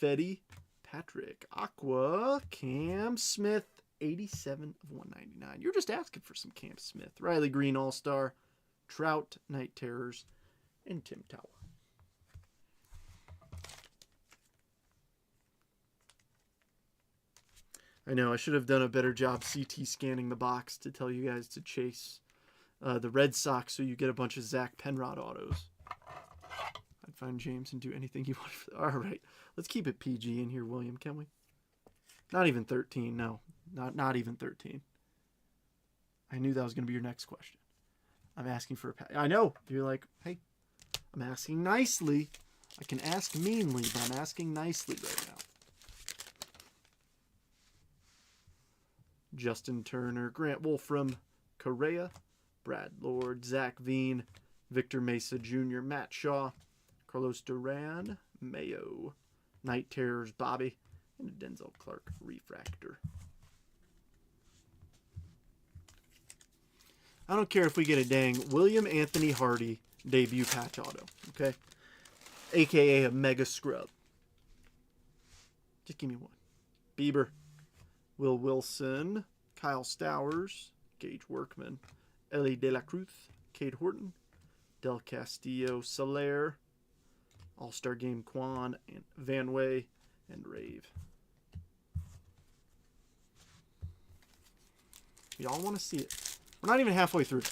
[SPEAKER 1] Fetty, Patrick, Aqua, Cam Smith, 87 of 199. You're just asking for some Cam Smith. Riley Green, All-Star, Trout, Night Terrors, and Tim Tower. I know, I should have done a better job CT scanning the box to tell you guys to chase the Red Sox so you get a bunch of Zach Penrod autos. I'd find James and do anything you want. All right, let's keep it PG in here, William, can we? Not even 13, no. Not even 13. I knew that was going to be your next question. I'm asking for a... I know. You're like, hey, I'm asking nicely. I can ask meanly, but I'm asking nicely right now. Justin Turner, Grant Wolfram, Correa, Brad Lord, Zach Veen, Victor Mesa Jr., Matt Shaw, Carlos Duran, Mayo, Night Terrors, Bobby, and a Denzel Clark refractor. I don't care if we get a dang William Anthony Hardy debut patch auto, okay? AKA a mega scrub. Just give me one. Bieber, Will Wilson, Kyle Stowers, Gage Workman, Ellie De La Cruz, Cade Horton, Del Castillo, Soler, All-Star Game Quan, and Van Way, and Rave. Y'all want to see it. We're not even halfway through.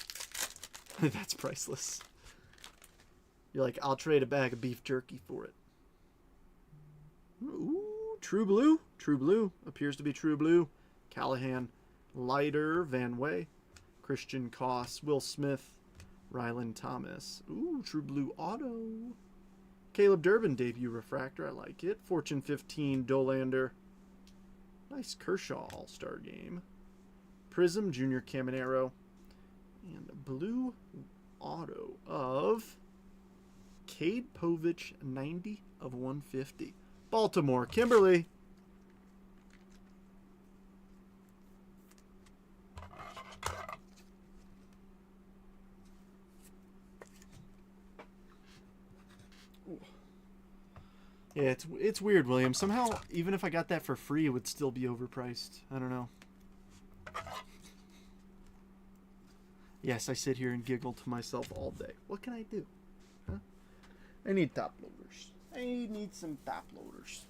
[SPEAKER 1] That's priceless. You're like, I'll trade a bag of beef jerky for it. Ooh, True Blue. True Blue. Appears to be True Blue. Callahan, Leiter, Van Way, Christian Koss, Will Smith, Rylan Thomas. Ooh, True Blue Auto. Caleb Durbin debut refractor. I like it. Fortune 15 Dolander. Nice Kershaw All-Star game. Prism Junior Caminero. And blue auto of Cade Povich, 90 of 150. Baltimore, Kimberly. Ooh. Yeah, it's weird, William. Somehow, even if I got that for free, it would still be overpriced. I don't know. Yes, I sit here and giggle to myself all day. What can I do? Huh? I need top loaders. I need some top loaders.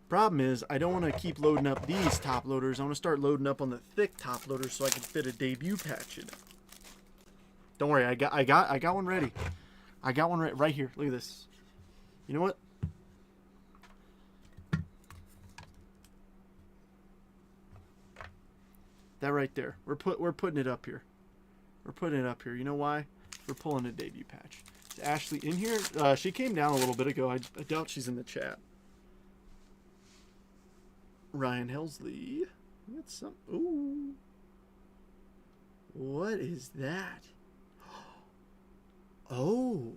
[SPEAKER 1] Problem is, I don't want to keep loading up these top loaders. I want to start loading up on the thick top loaders so I can fit a debut patch in it. Don't worry, I got one ready. I got one right here. Look at this. You know what? That right there. We're putting it up here. We're putting it up here. You know why? We're pulling a debut patch. Is Ashley in here? She came down a little bit ago. I doubt she's in the chat. Ryan Helsley. Got some. Ooh. What is that? Oh.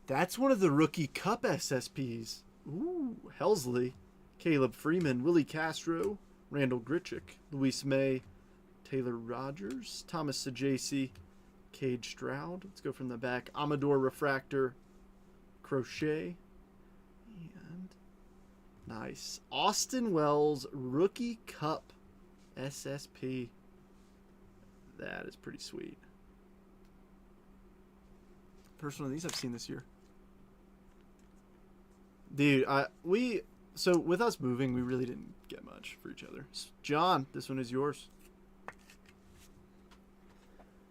[SPEAKER 1] That's one of the Rookie Cup SSPs. Ooh. Helsley. Caleb Freeman. Willie Castro. Randall Grichuk. Luis May. Taylor Rogers. Thomas Sajaci. Cade Stroud. Let's go from the back. Amador Refractor. Crochet. And nice. Austin Wells Rookie Cup SSP. That is pretty sweet. First one of these I've seen this year. Dude, so with us moving, we really didn't get much for each other. John, this one is yours.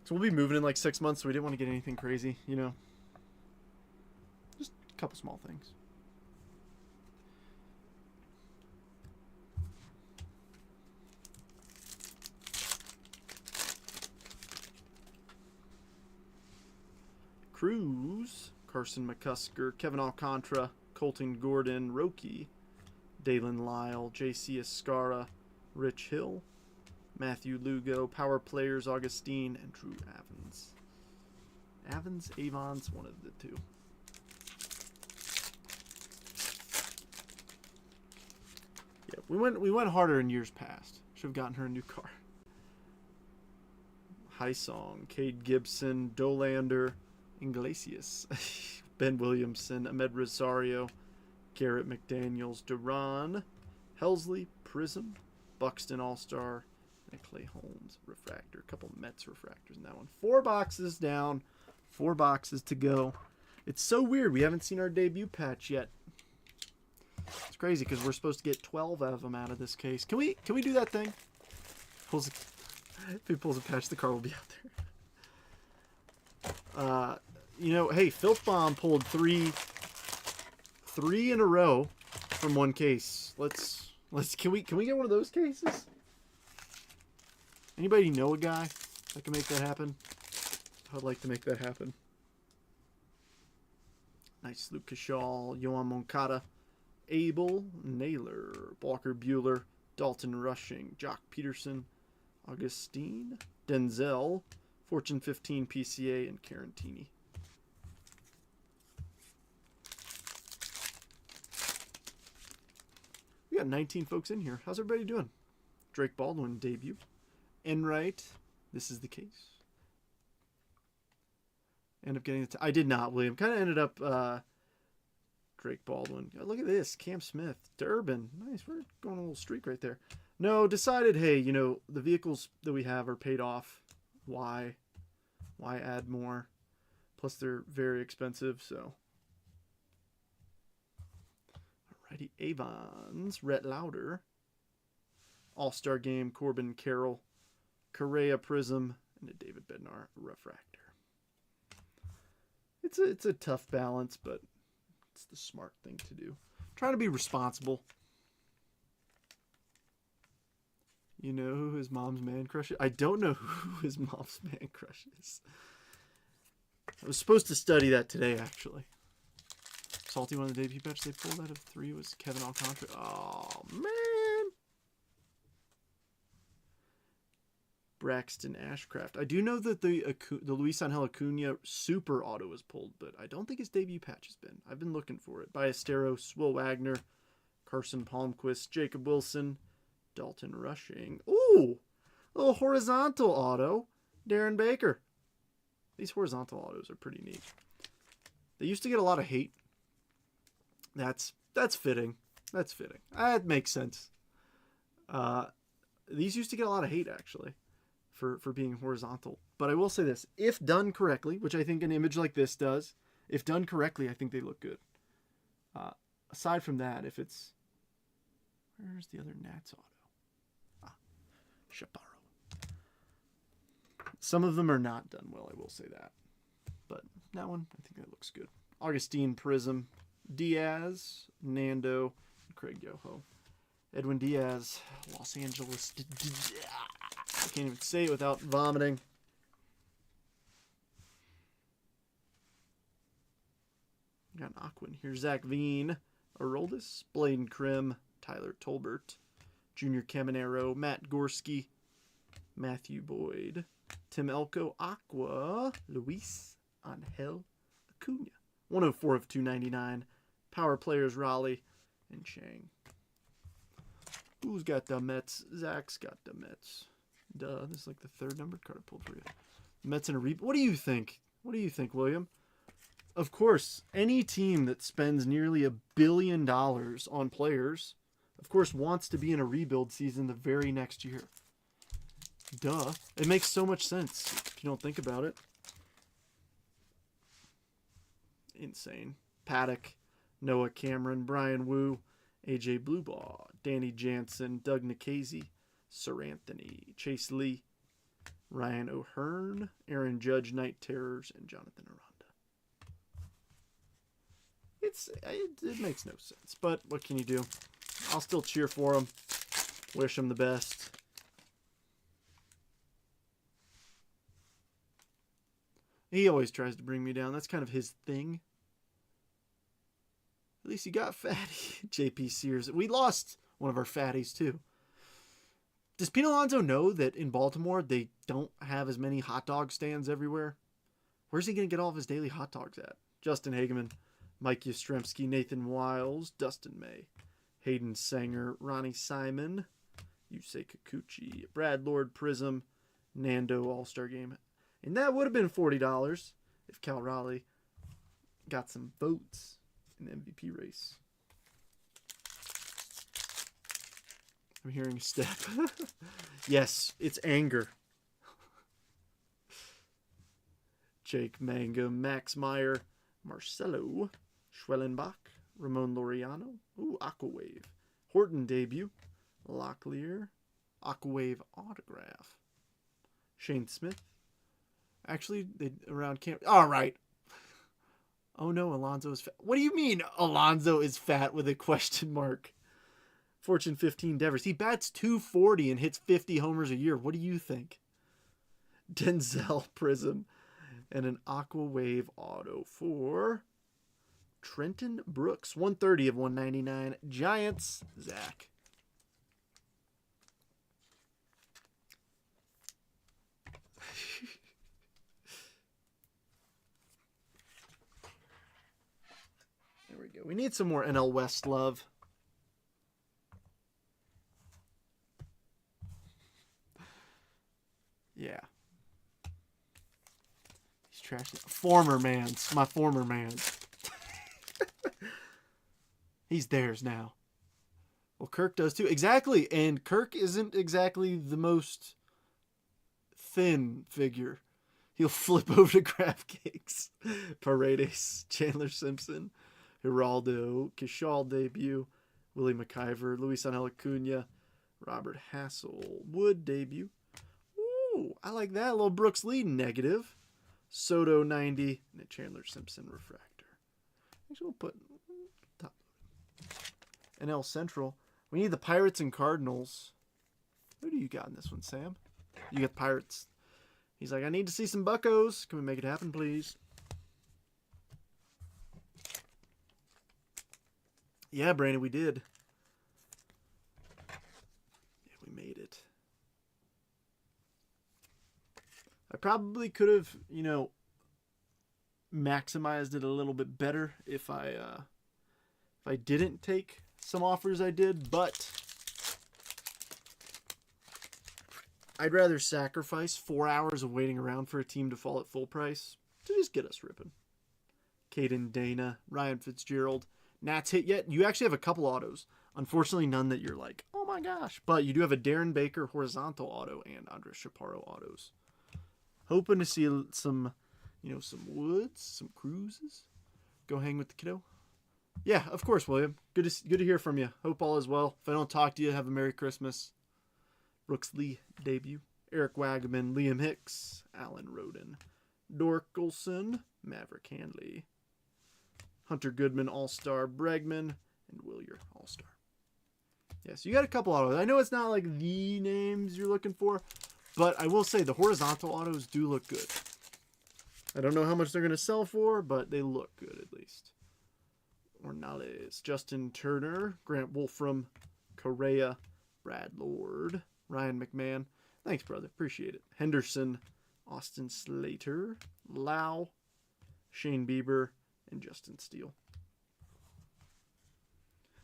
[SPEAKER 1] So we'll be moving in like 6 months, so we didn't want to get anything crazy, you know. Just a couple small things. Cruz, Carson McCusker, Kevin Alcantara, Colton Gordon, Roki, Dalen Lyle, J.C. Escara, Rich Hill, Matthew Lugo, Power Players, Augustine, and Drew Avans. Avans, one of the two. Yeah, we went harder in years past. Should have gotten her a new car. Hysong, Cade Gibson, Dolander, Iglesias, Ben Williamson, Ahmed Rosario, Garrett McDaniels, Duran, Helsley, Prism, Buxton All-Star, and Clay Holmes refractor. A couple Mets refractors in that one. 4 boxes down, 4 boxes to go. It's so weird. We haven't seen our debut patch yet. It's crazy because we're supposed to get 12 of them out of this case. Can we do that thing? If he pulls a patch, the car will be out there. You know, hey, Filth Bomb pulled three in a row from one case. Can we get one of those cases? Anybody know a guy that can make that happen? I'd like to make that happen. Nice Luke Cashall, Yohan Moncada, Abel, Naylor, Walker Bueller, Dalton Rushing, Jock Peterson, Augustine, Denzel, Fortune 15 PCA, and Carantini. We got 19 folks in here. How's everybody doing? Drake Baldwin debut. Enright, this is the case. End up getting it. I did not, William. Kind of ended up Drake Baldwin. Oh, look at this. Cam Smith. Durbin. Nice. We're going a little streak right there. No, decided, hey, you know, the vehicles that we have are paid off. Why add more? Plus, they're very expensive, so. Alrighty. Avons. Rhett Lauder. All-Star Game, Corbin Carroll, Correa Prism, and a David Bednar Refractor. It's a tough balance, but it's the smart thing to do. Trying to be responsible. You know who his mom's man crush is? I don't know who his mom's man crush is. I was supposed to study that today, actually. Salty, one of the debut patch they pulled out of 3 was Kevin Alcantara. Oh, man. Braxton Ashcraft. I do know that the Luis Angel Acuna Super Auto was pulled, but I don't think his debut patch has been. I've been looking for it. Ballesteros, Will Wagner, Carson Palmquist, Jacob Wilson, Dalton Rushing. Ooh! A little horizontal auto. Darren Baker. These horizontal autos are pretty neat. They used to get a lot of hate. That's fitting. That's fitting. That makes sense. These used to get a lot of hate, actually, for being horizontal. But I will say this. If done correctly, which I think an image like this does, if done correctly, I think they look good. Aside from that, if it's... Where's the other Nats auto? Chaparro. Some of them are not done well, I will say that. But that one, I think that looks good. Augustine Prism, Diaz, Nando, and Craig Yoho. Edwin Diaz, Los Angeles. I can't even say it without vomiting. Got an Aquin here. Zach Veen, Aroldis, Blaine Krim, Tyler Tolbert, Junior Caminero, Matt Gorski, Matthew Boyd, Tim Elko, Aqua, Luis Angel Acuna. 104 of 299. Power players Raleigh and Chang. Who's got the Mets? Zach's got the Mets. Duh, this is like the third numbered card I pulled for you. Mets in a What do you think? What do you think, William? Of course, any team that spends nearly $1 billion on players, of course, wants to be in a rebuild season the very next year. Duh. It makes so much sense if you don't think about it. Insane. Paddock, Noah Cameron, Brian Wu, AJ Bluebaugh, Danny Jansen, Doug Nikhazy, Sir Anthony, Chase Lee, Ryan O'Hearn, Aaron Judge, Night Terrors, and Jonathan Aranda. It makes no sense, but what can you do? I'll still cheer for him. Wish him the best. He always tries to bring me down. That's kind of his thing. At least you got Fatty. JP Sears. We lost one of our fatties, too. Does Pete Alonso know that in Baltimore they don't have as many hot dog stands everywhere? Where's he going to get all of his daily hot dogs at? Justin Hageman, Mike Yastrzemski, Nathan Wiles, Dustin May, Hayden Sanger, Ronnie Simon, Yusei Kikuchi, Brad Lord Prism, Nando All-Star Game. And that would have been $40 if Cal Raleigh got some votes in the MVP race. I'm hearing a step. Yes, it's anger. Jake Mangum, Max Meyer, Marcelo Schwellenbach, Ramon Laureano, Aquawave, Horton debut, Locklear, Aquawave autograph, Shane Smith. Actually, around camp. All right. Oh no, Alonso is fat. What do you mean Alonso is fat with a question mark? Fortune 15 Devers. He bats .240 and hits 50 homers a year. What do you think? Denzel Prism and an Aquawave auto for Trenton Brooks. 130 of 199. Giants. Zach. There we go. We need some more NL West love. Yeah. He's trashing. Former man's. My former man's. He's theirs now. Well, Kirk does too. Exactly. And Kirk isn't exactly the most thin figure. He'll flip over to grab cakes. Paredes, Chandler Simpson, Geraldo, Kishal debut, Willie McIver, Luis Angel Acuna, Robert Hasselwood debut. Ooh, I like that. A little Brooks Lee negative. Soto 90 and a Chandler Simpson refractor. Actually, we'll put top. NL Central. We need the Pirates and Cardinals. Who do you got in this one, Sam? You got Pirates. He's like, I need to see some Buccos. Can we make it happen, please? Yeah, Brandon, we did. Yeah, we made it. I probably could have, maximized it a little bit better if I didn't take some offers I did, but I'd rather sacrifice 4 hours of waiting around for a team to fall at full price to just get us ripping. Caden Dana, Ryan Fitzgerald. Nats hit yet? You actually have a couple autos. Unfortunately, none that you're like, oh my gosh. But you do have a Darren Baker horizontal auto and Andres Chaparro autos. Hoping to see some, some Woods, some Cruises. Go hang with the kiddo. Yeah, of course, William. Good to hear from you. Hope all is well. If I don't talk to you, have a Merry Christmas. Brooks Lee debut. Eric Wagman, Liam Hicks, Alan Roden, Dorkelson, Maverick Handley, Hunter Goodman, All-Star Bregman, and Willier, All-Star. Yes, you got a couple autos. I know it's not like the names you're looking for, but I will say the horizontal autos do look good. I don't know how much they're going to sell for, but they look good at least. Ornales, Justin Turner, Grant Wolfram, Correa, Brad Lord, Ryan McMahon. Thanks, brother. Appreciate it. Henderson, Austin Slater, Lau, Shane Bieber, and Justin Steele.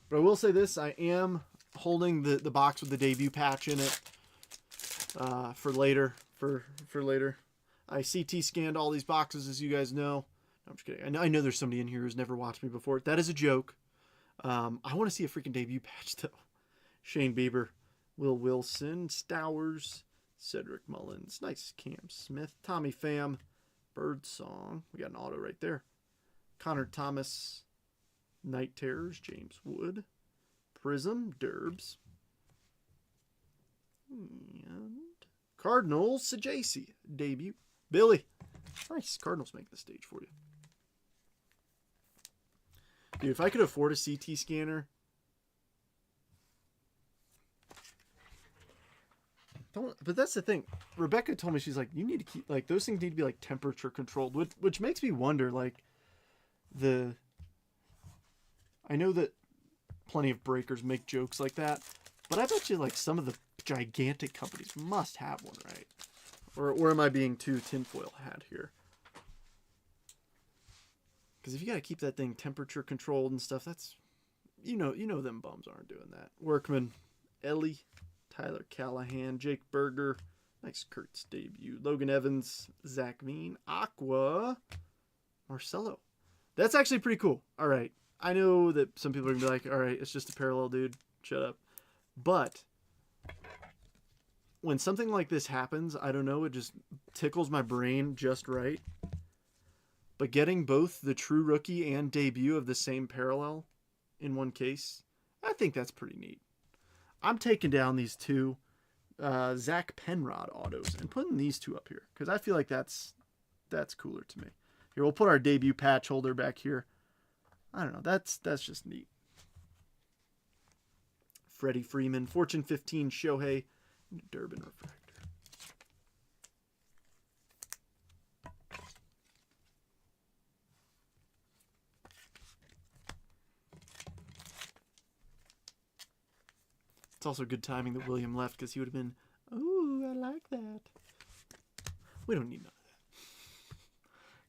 [SPEAKER 1] But I will say this. I am holding the box with the debut patch in it for later. For later. I CT scanned all these boxes, as you guys know. No, I'm just kidding. I know there's somebody in here who's never watched me before. That is a joke. I want to see a freaking debut patch, though. Shane Bieber, Will Wilson, Stowers, Cedric Mullins, nice Cam Smith, Tommy Pham, Birdsong. We got an auto right there. Connor Thomas, Night Terrors, James Wood, Prism, Derbs, and Cardinals, Sajacy, debut. Billy. Nice. Cardinals make the stage for you. Dude, if I could afford a CT scanner, but that's the thing. Rebecca told me, she's like, you need to keep, like, those things need to be, like, temperature controlled, which makes me wonder, like, I know that plenty of breakers make jokes like that, but I bet you, like, some of the gigantic companies must have one, right? Or am I being too tinfoil hat here? Because if you got to keep that thing temperature controlled and stuff, that's, you know them bums aren't doing that. Workman, Ellie, Tyler Callahan, Jake Berger, nice Kurtz debut, Logan Evans, Zach Veen, Aqua, Marcelo. That's actually pretty cool. All right. I know that some people are going to be like, all right, it's just a parallel, dude. Shut up. But when something like this happens, I don't know, it just tickles my brain just right. But getting both the true rookie and debut of the same parallel in one case, I think that's pretty neat. I'm taking down these two Zach Penrod autos and putting these two up here because I feel like that's cooler to me. Here, we'll put our debut patch holder back here. I don't know. That's just neat. Freddie Freeman, Fortune 15 Shohei, Durbin refractor. It's also good timing that William left because he would have been, ooh, I like that. We don't need none of that.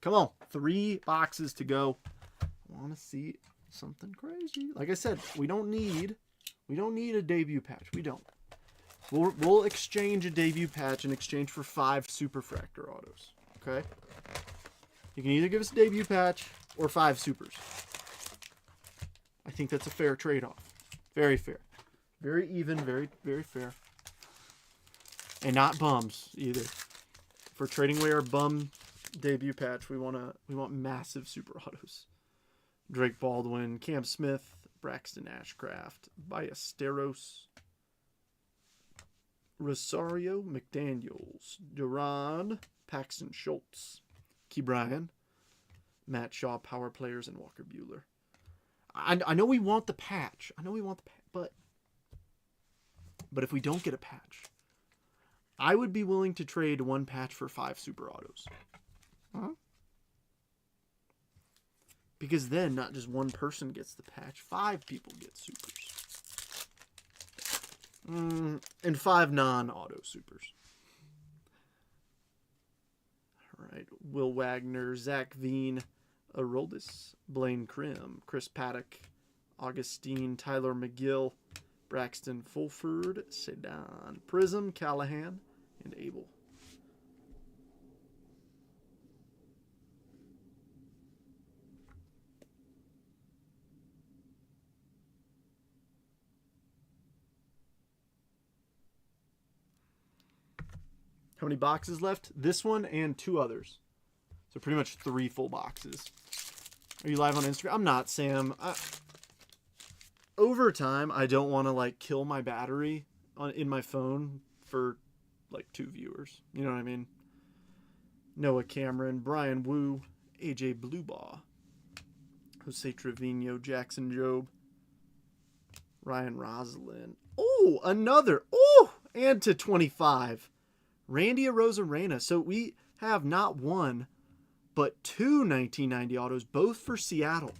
[SPEAKER 1] Come on, 3 boxes to go. I want to see something crazy. Like I said, we don't need a debut patch. We don't. We'll exchange a debut patch in exchange for 5 Superfractor autos. Okay? You can either give us a debut patch or 5 supers. I think that's a fair trade-off. Very fair. Very even, very, very fair. And not bums either. If we're trading away our bum debut patch, we want massive super autos. Drake Baldwin, Cam Smith, Braxton Ashcraft, Ballesteros, Rosario McDaniels, Duran, Paxton Schultz, Key Bryan, Matt Shaw, power players, and Walker Buehler. I know we want the patch. But if we don't get a patch, I would be willing to trade one patch for 5 super autos. Huh? Because then not just one person gets the patch, 5 people get supers. And 5 non-auto supers. All right. Will Wagner, Zach Veen, Aroldis, Blaine Krim, Chris Paddock, Augustine, Tyler McGill, Braxton Fulford, Sedan, Prism, Callahan, and Abel. How many boxes left? This one and 2 others. So pretty much 3 full boxes. Are you live on Instagram? I'm not, Sam. Over time, I don't want to like kill my battery in my phone for like 2 viewers. You know what I mean? Noah Cameron, Brian Wu, AJ Bluebaugh, Jose Trevino, Jackson Jobe, Ryan Roslin. Oh, another. Oh, and to 25. Randy Arozarena. So we have not 1, but 2 1990 autos, both for Seattle.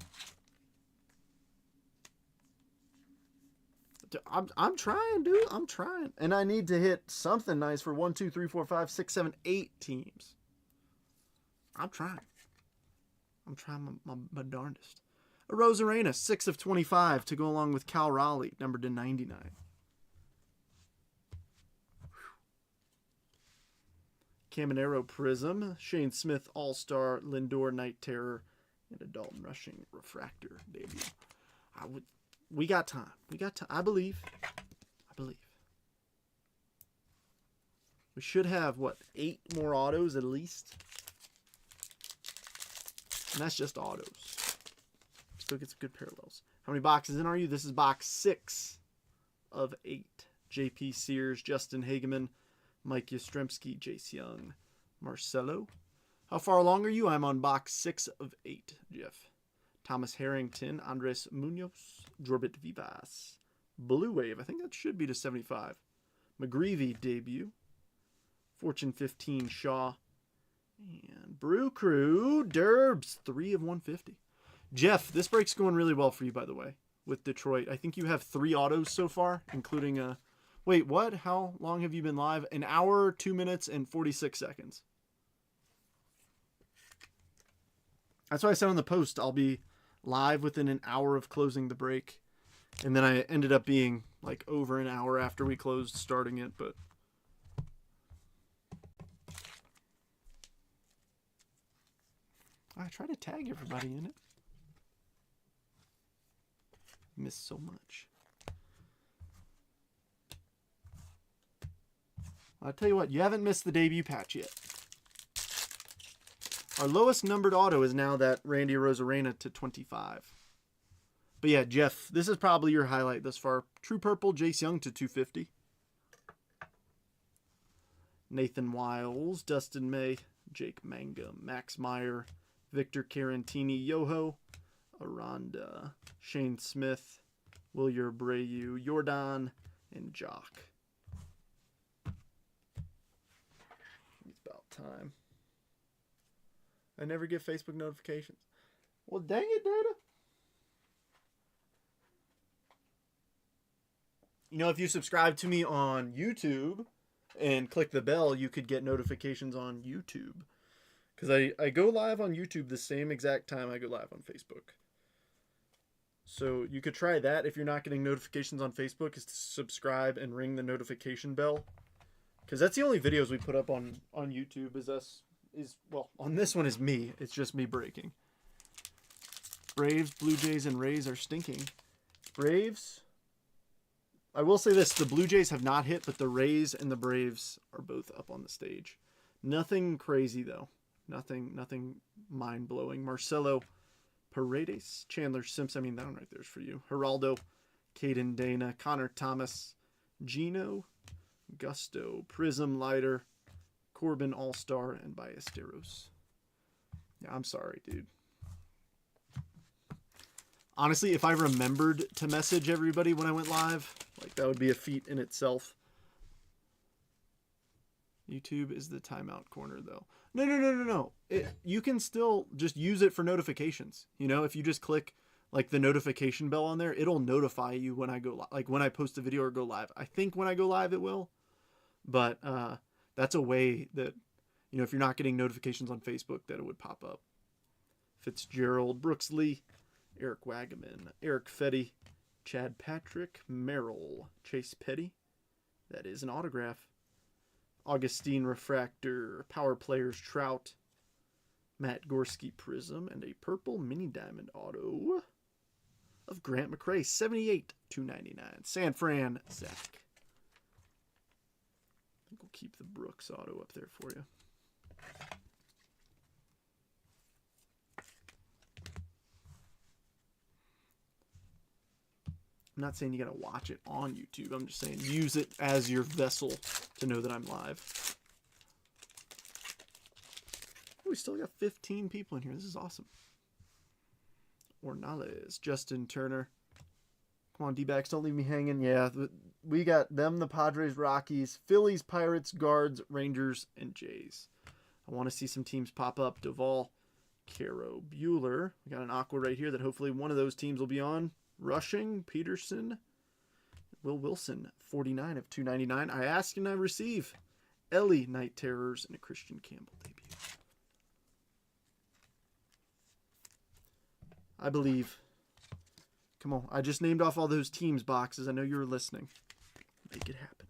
[SPEAKER 1] I'm trying, dude. I'm trying. And I need to hit something nice for 1, 2, 3, 4, 5, 6, 7, 8 teams. I'm trying. I'm trying my darndest. Arozarena, 6 of 25 to go along with Cal Raleigh, numbered to 99. Caminero Prism, Shane Smith All-Star, Lindor Night Terror, and a Dalton Rushing Refractor debut. We got time. I believe. We should have, 8 more autos at least? And that's just autos. Still get some good parallels. How many boxes in are you? This is box 6 of 8. JP Sears, Justin Hageman, Mike Yastrzemski, Jace Young, Marcelo. How far along are you? I'm on box 6 of 8, Jeff. Thomas Harrington, Andres Munoz, Jorbit Vivas, Blue Wave. I think that should be to 75. McGreevy debut. Fortune 15 Shaw. And Brew Crew Derbs, 3 of 150. Jeff, this break's going really well for you, by the way, with Detroit. I think you have 3 autos so far, including a... Wait, what? How long have you been live? 1 hour, 2 minutes, and 46 seconds. That's why I said on the post I'll be live within 1 hour of closing the break. And then I ended up being like over 1 hour after we closed starting it, but... I try to tag everybody in it. Missed so much. I'll tell you what, you haven't missed the debut patch yet. Our lowest numbered auto is now that Randy Arozarena to 25. But yeah, Jeff, this is probably your highlight thus far. True Purple, Jace Young to 250. Nathan Wiles, Dustin May, Jake Mangum, Max Meyer, Victor Carantini, Yoho, Aranda, Shane Smith, Wilyer Abreu, Jordan, and Jock. It's about time. I never get Facebook notifications. Well, dang it, Data. You know, if you subscribe to me on YouTube and click the bell, you could get notifications on YouTube. Because I go live on YouTube the same exact time I go live on Facebook. So you could try that if you're not getting notifications on Facebook, is to subscribe and ring the notification bell. Because that's the only videos we put up on YouTube well, on this one is me. It's just me breaking. Braves, Blue Jays, and Rays are stinking. Braves, I will say this, the Blue Jays have not hit, but the Rays and the Braves are both up on the stage. Nothing crazy, though. Nothing mind-blowing. Marcelo Paredes, Chandler Simpson, I mean, that one right there is for you. Geraldo, Caden Dana, Connor Thomas, Gino, Gusto, Prism Lighter, Corbin All-Star, and Ballesteros. Yeah, I'm sorry, dude. Honestly, if I remembered to message everybody when I went live, like that would be a feat in itself. YouTube is the timeout corner, though. No. You can still just use it for notifications. You know, if you just click like the notification bell on there, it'll notify you when I go live, like when I post a video or go live. I think when I go live it will, but that's a way that, you know, if you're not getting notifications on Facebook, that it would pop up. Fitzgerald, Brooks Lee, Eric Wagaman, Eric Fetty, Chad Patrick, Merrill, Chase Petty. That is an autograph. Augustine Refractor, Power Players Trout, Matt Gorski Prism, and a purple mini diamond auto of Grant McRae, 78/299. San Fran, Zach. I think we'll keep the Brooks auto up there for you. I'm not saying you gotta watch it on YouTube. I'm just saying use it as your vessel to know that I'm live. We still got 15 people in here. This is awesome. Ornales, Justin Turner. Come on, D-backs, don't leave me hanging. Yeah, we got them, the Padres, Rockies, Phillies, Pirates, Guards, Rangers, and Jays. I want to see some teams pop up. Duvall, Caro, Bueller. We got an Aqua right here that hopefully one of those teams will be on. Rushing, Peterson, Will Wilson, 49/299. I ask and I receive. Ellie, Night Terrors, and a Christian Campbell debut. I believe. Come on, I just named off all those teams boxes. I know you were listening. Make it happen.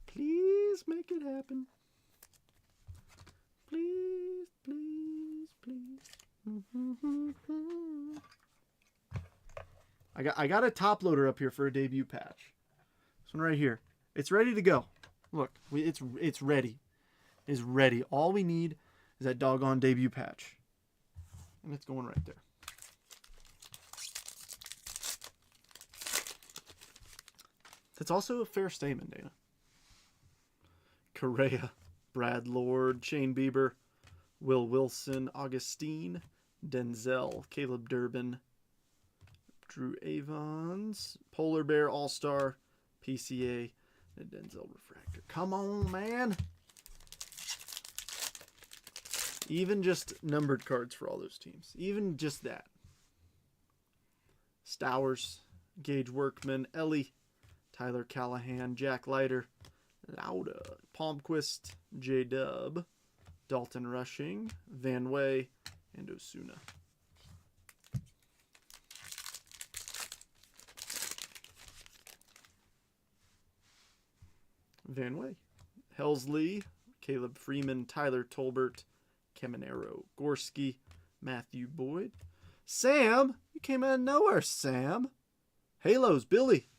[SPEAKER 1] Please make it happen. Please, please, please. I got a top loader up here for a debut patch. This one right here. It's ready to go. Look, it's ready. It's ready. All we need is that doggone debut patch. And it's going right there. That's also a fair statement, Dana. Correa, Brad Lord, Shane Bieber, Will Wilson, Augustine, Denzel, Caleb Durbin, Drew Avons, Polar Bear All-Star, PCA, and Denzel Refractor. Come on, man. Even just numbered cards for all those teams. Even just that. Stowers, Gage Workman, Ellie, Tyler Callahan, Jack Leiter, Lauda, Palmquist, J-Dub, Dalton Rushing, Van Way, and Osuna. Van Way, Helsley, Caleb Freeman, Tyler Tolbert, Caminero, Gorski, Matthew Boyd. Sam, you came out of nowhere, Sam. Halos, Billy,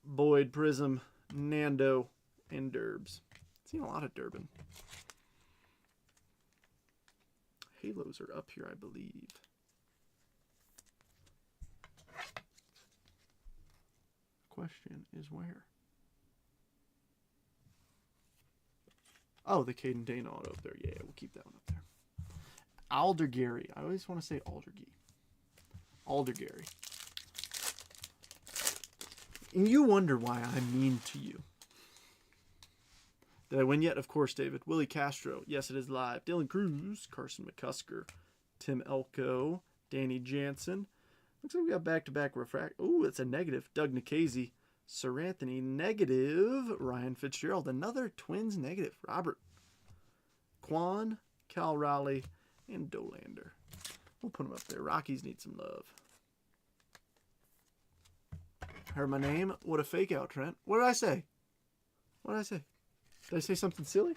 [SPEAKER 1] Boyd, Prism, Nando, and Derbs. Seen a lot of Durbin. Halos are up here, I believe. Question is where? Oh, the Caden Dana auto up there. Yeah, we'll keep that one up there. Aldergary. I always want to say Aldergy. Aldergary. And you wonder why I'm mean to you. Did I win yet? Of course, David. Willie Castro. Yes, it is live. Dylan Cruz. Carson McCusker. Tim Elko. Danny Jansen. Looks like we got back-to-back refract. Ooh, it's a negative. Doug Nikhazy. Sir Anthony, negative. Ryan Fitzgerald, another Twins negative. Robert, Quan, Cal Raleigh, and Dolander. We'll put them up there. Rockies need some love. Heard my name? What a fake out, Trent. What did I say? What did I say? Did I say something silly?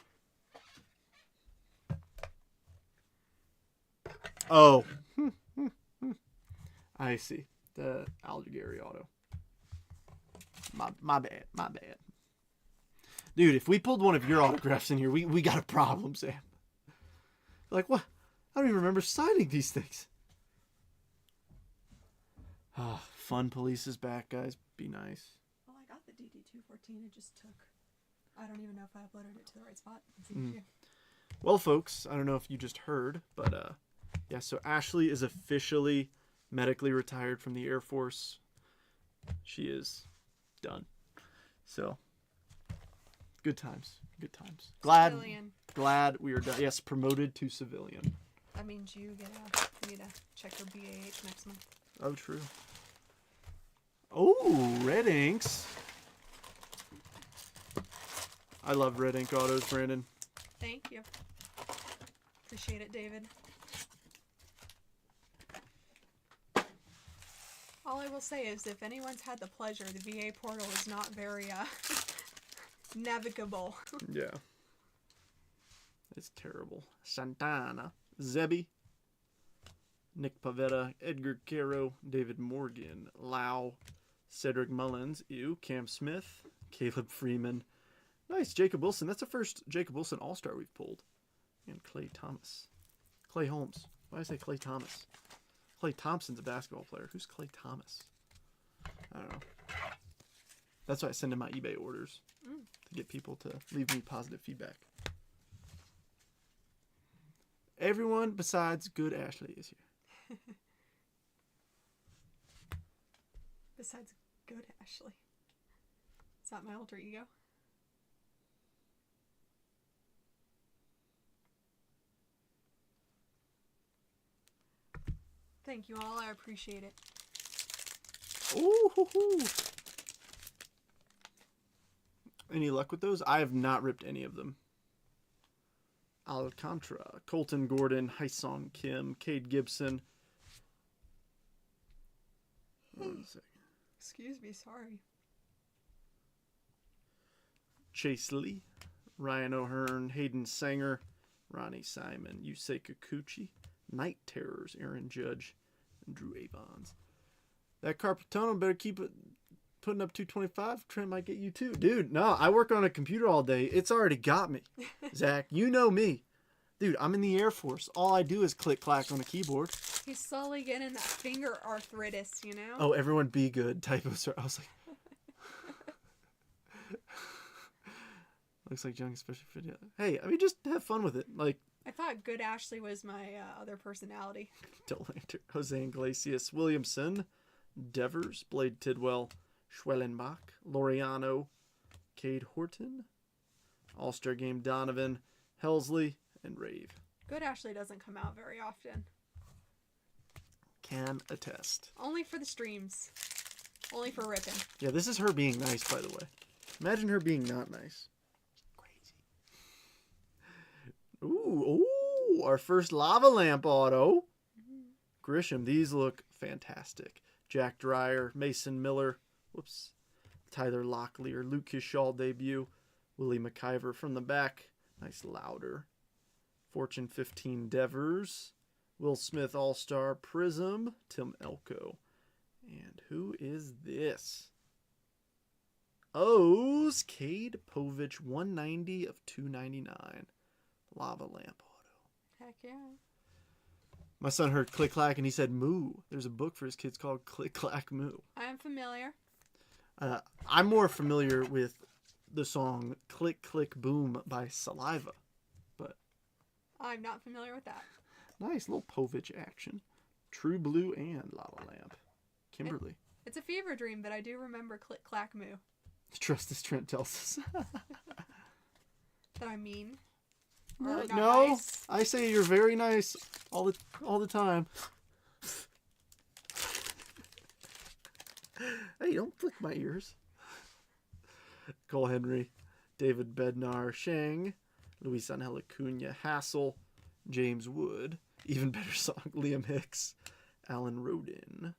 [SPEAKER 1] Oh. I see. The Aldergary auto. My bad. Dude, if we pulled one of your autographs in here, we got a problem, Sam. Like, what? I don't even remember signing these things. Fun Police is back, guys. Be nice.
[SPEAKER 2] Oh, I got the BD214. It just took. I don't even know if I uploaded it to the right spot.
[SPEAKER 1] Well, folks, I don't know if you just heard, but yeah, so Ashley is officially medically retired from the Air Force. She is done. So, good times. Good times. Glad we are done. Yes, promoted to civilian.
[SPEAKER 2] That means you need to check your BAH next month.
[SPEAKER 1] Oh, true. Oh, red inks. I love red ink autos, Brandon.
[SPEAKER 2] Thank you. Appreciate it, David. All I will say is if anyone's had the pleasure, the VA portal is not very navigable.
[SPEAKER 1] Yeah. It's terrible. Santana, Zebby, Nick Pavetta, Edgar Caro, David Morgan, Lau, Cedric Mullins, Cam Smith, Caleb Freeman. Nice, Jacob Wilson. That's the first Jacob Wilson All-Star we've pulled. And Clay Thomas. Clay Holmes. Why did I say Clay Thomas? Clay Thompson's a basketball player. Who's Clay Thomas? I don't know. That's why I send in my eBay orders. To get people to leave me positive feedback. Everyone besides Good Ashley is here.
[SPEAKER 2] Besides Good Ashley. Is that my alter ego? Thank you all. I appreciate it.
[SPEAKER 1] Ooh, hoo, hoo. Any luck with those? I have not ripped any of them. Alcantara, Colton Gordon, Hyesong Kim, Cade Gibson. 1 second.
[SPEAKER 2] Excuse me, sorry.
[SPEAKER 1] Chase Lee, Ryan O'Hearn, Hayden Sanger, Ronnie Simon, Yusei Kikuchi, Night Terrors, Aaron Judge, and Drew Avons. That Carpetano better keep it putting up 225. Trent might get you too. Dude, no, I work on a computer all day. It's already got me. Zach, you know me. Dude, I'm in the Air Force. All I do is click-clack on a keyboard.
[SPEAKER 2] He's slowly getting that finger arthritis, you know?
[SPEAKER 1] Oh, everyone be good. Typos are... I was like... Looks like junk, especially for... Hey, I mean, just have fun with it. Like...
[SPEAKER 2] I thought Good Ashley was my other personality.
[SPEAKER 1] Delander, Jose Iglesias, Williamson, Devers, Blade Tidwell, Schwellenbach, Laureano, Cade Horton, All-Star Game Donovan, Helsley, and Rave.
[SPEAKER 2] Good Ashley doesn't come out very often.
[SPEAKER 1] Can attest.
[SPEAKER 2] Only for the streams. Only for ripping.
[SPEAKER 1] Yeah, this is her being nice, by the way. Imagine her being not nice. Ooh, our first lava lamp auto. Grisham, these look fantastic. Jack Dreyer, Mason Miller, Tyler Locklear, Luke Kishall debut, Willie McIver from the back, nice Louder. Fortune 15 Devers, Will Smith All-Star Prism, Tim Elko. And who is this? O's Cade Povich, 190 of 299. Lava lamp auto.
[SPEAKER 2] Heck yeah.
[SPEAKER 1] My son heard click clack and he said moo. There's a book for his kids called Click Clack Moo.
[SPEAKER 2] I am familiar.
[SPEAKER 1] I'm more familiar with the song Click Click Boom by Saliva. But
[SPEAKER 2] I'm not familiar with that.
[SPEAKER 1] Nice little Povich action. True Blue and Lava Lamp. Kimberly.
[SPEAKER 2] It's a fever dream, but I do remember Click Clack Moo.
[SPEAKER 1] Trust as Trent tells us.
[SPEAKER 2] That I mean.
[SPEAKER 1] No,
[SPEAKER 2] nice.
[SPEAKER 1] I say you're very nice all the time. Hey, don't flick my ears. Cole Henry, David Bednar, Shang, Luis Angel Acuna, Hassel, James Wood, even better song, Liam Hicks, Alan Rodin.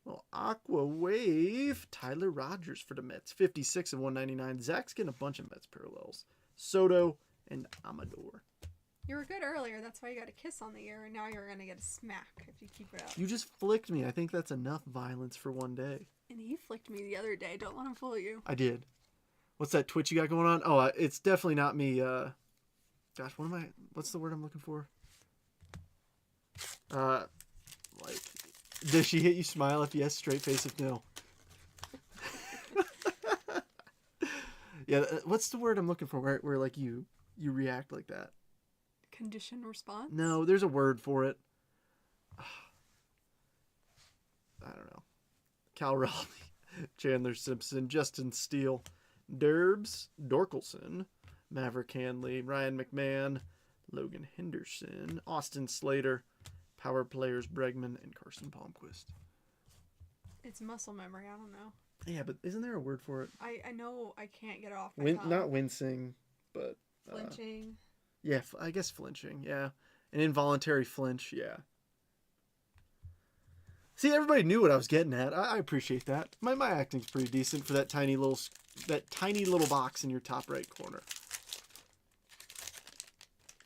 [SPEAKER 1] Well, Aqua Wave, Tyler Rogers for the Mets, 56 of 199. Zach's getting a bunch of Mets parallels. Soto and Amador.
[SPEAKER 2] You were good earlier. That's why you got a kiss on the ear, and now you're going to get a smack if you keep it up.
[SPEAKER 1] You just flicked me. I think that's enough violence for one day.
[SPEAKER 2] And he flicked me the other day. Don't let him fool you.
[SPEAKER 1] I did. What's that twitch you got going on? Oh, it's definitely not me. Gosh, what's the word I'm looking for? Like, does she hit you smile if yes, straight face if no? Yeah, what's the word I'm looking for where like you react like that?
[SPEAKER 2] Conditioned response?
[SPEAKER 1] No, there's a word for it. I don't know. Cal Raleigh, Chandler Simpson, Justin Steele, Derbs, Dorkelson, Maverick Hanley, Ryan McMahon, Logan Henderson, Austin Slater, power players Bregman, and Carson Palmquist.
[SPEAKER 2] It's muscle memory. I don't know.
[SPEAKER 1] Yeah, but isn't there a word for it?
[SPEAKER 2] I know I can't get it off my tongue.
[SPEAKER 1] Not wincing, but...
[SPEAKER 2] Flinching.
[SPEAKER 1] Yeah, I guess flinching, yeah. An involuntary flinch, yeah. See, everybody knew what I was getting at. I appreciate that. My acting's pretty decent for that tiny little box in your top right corner.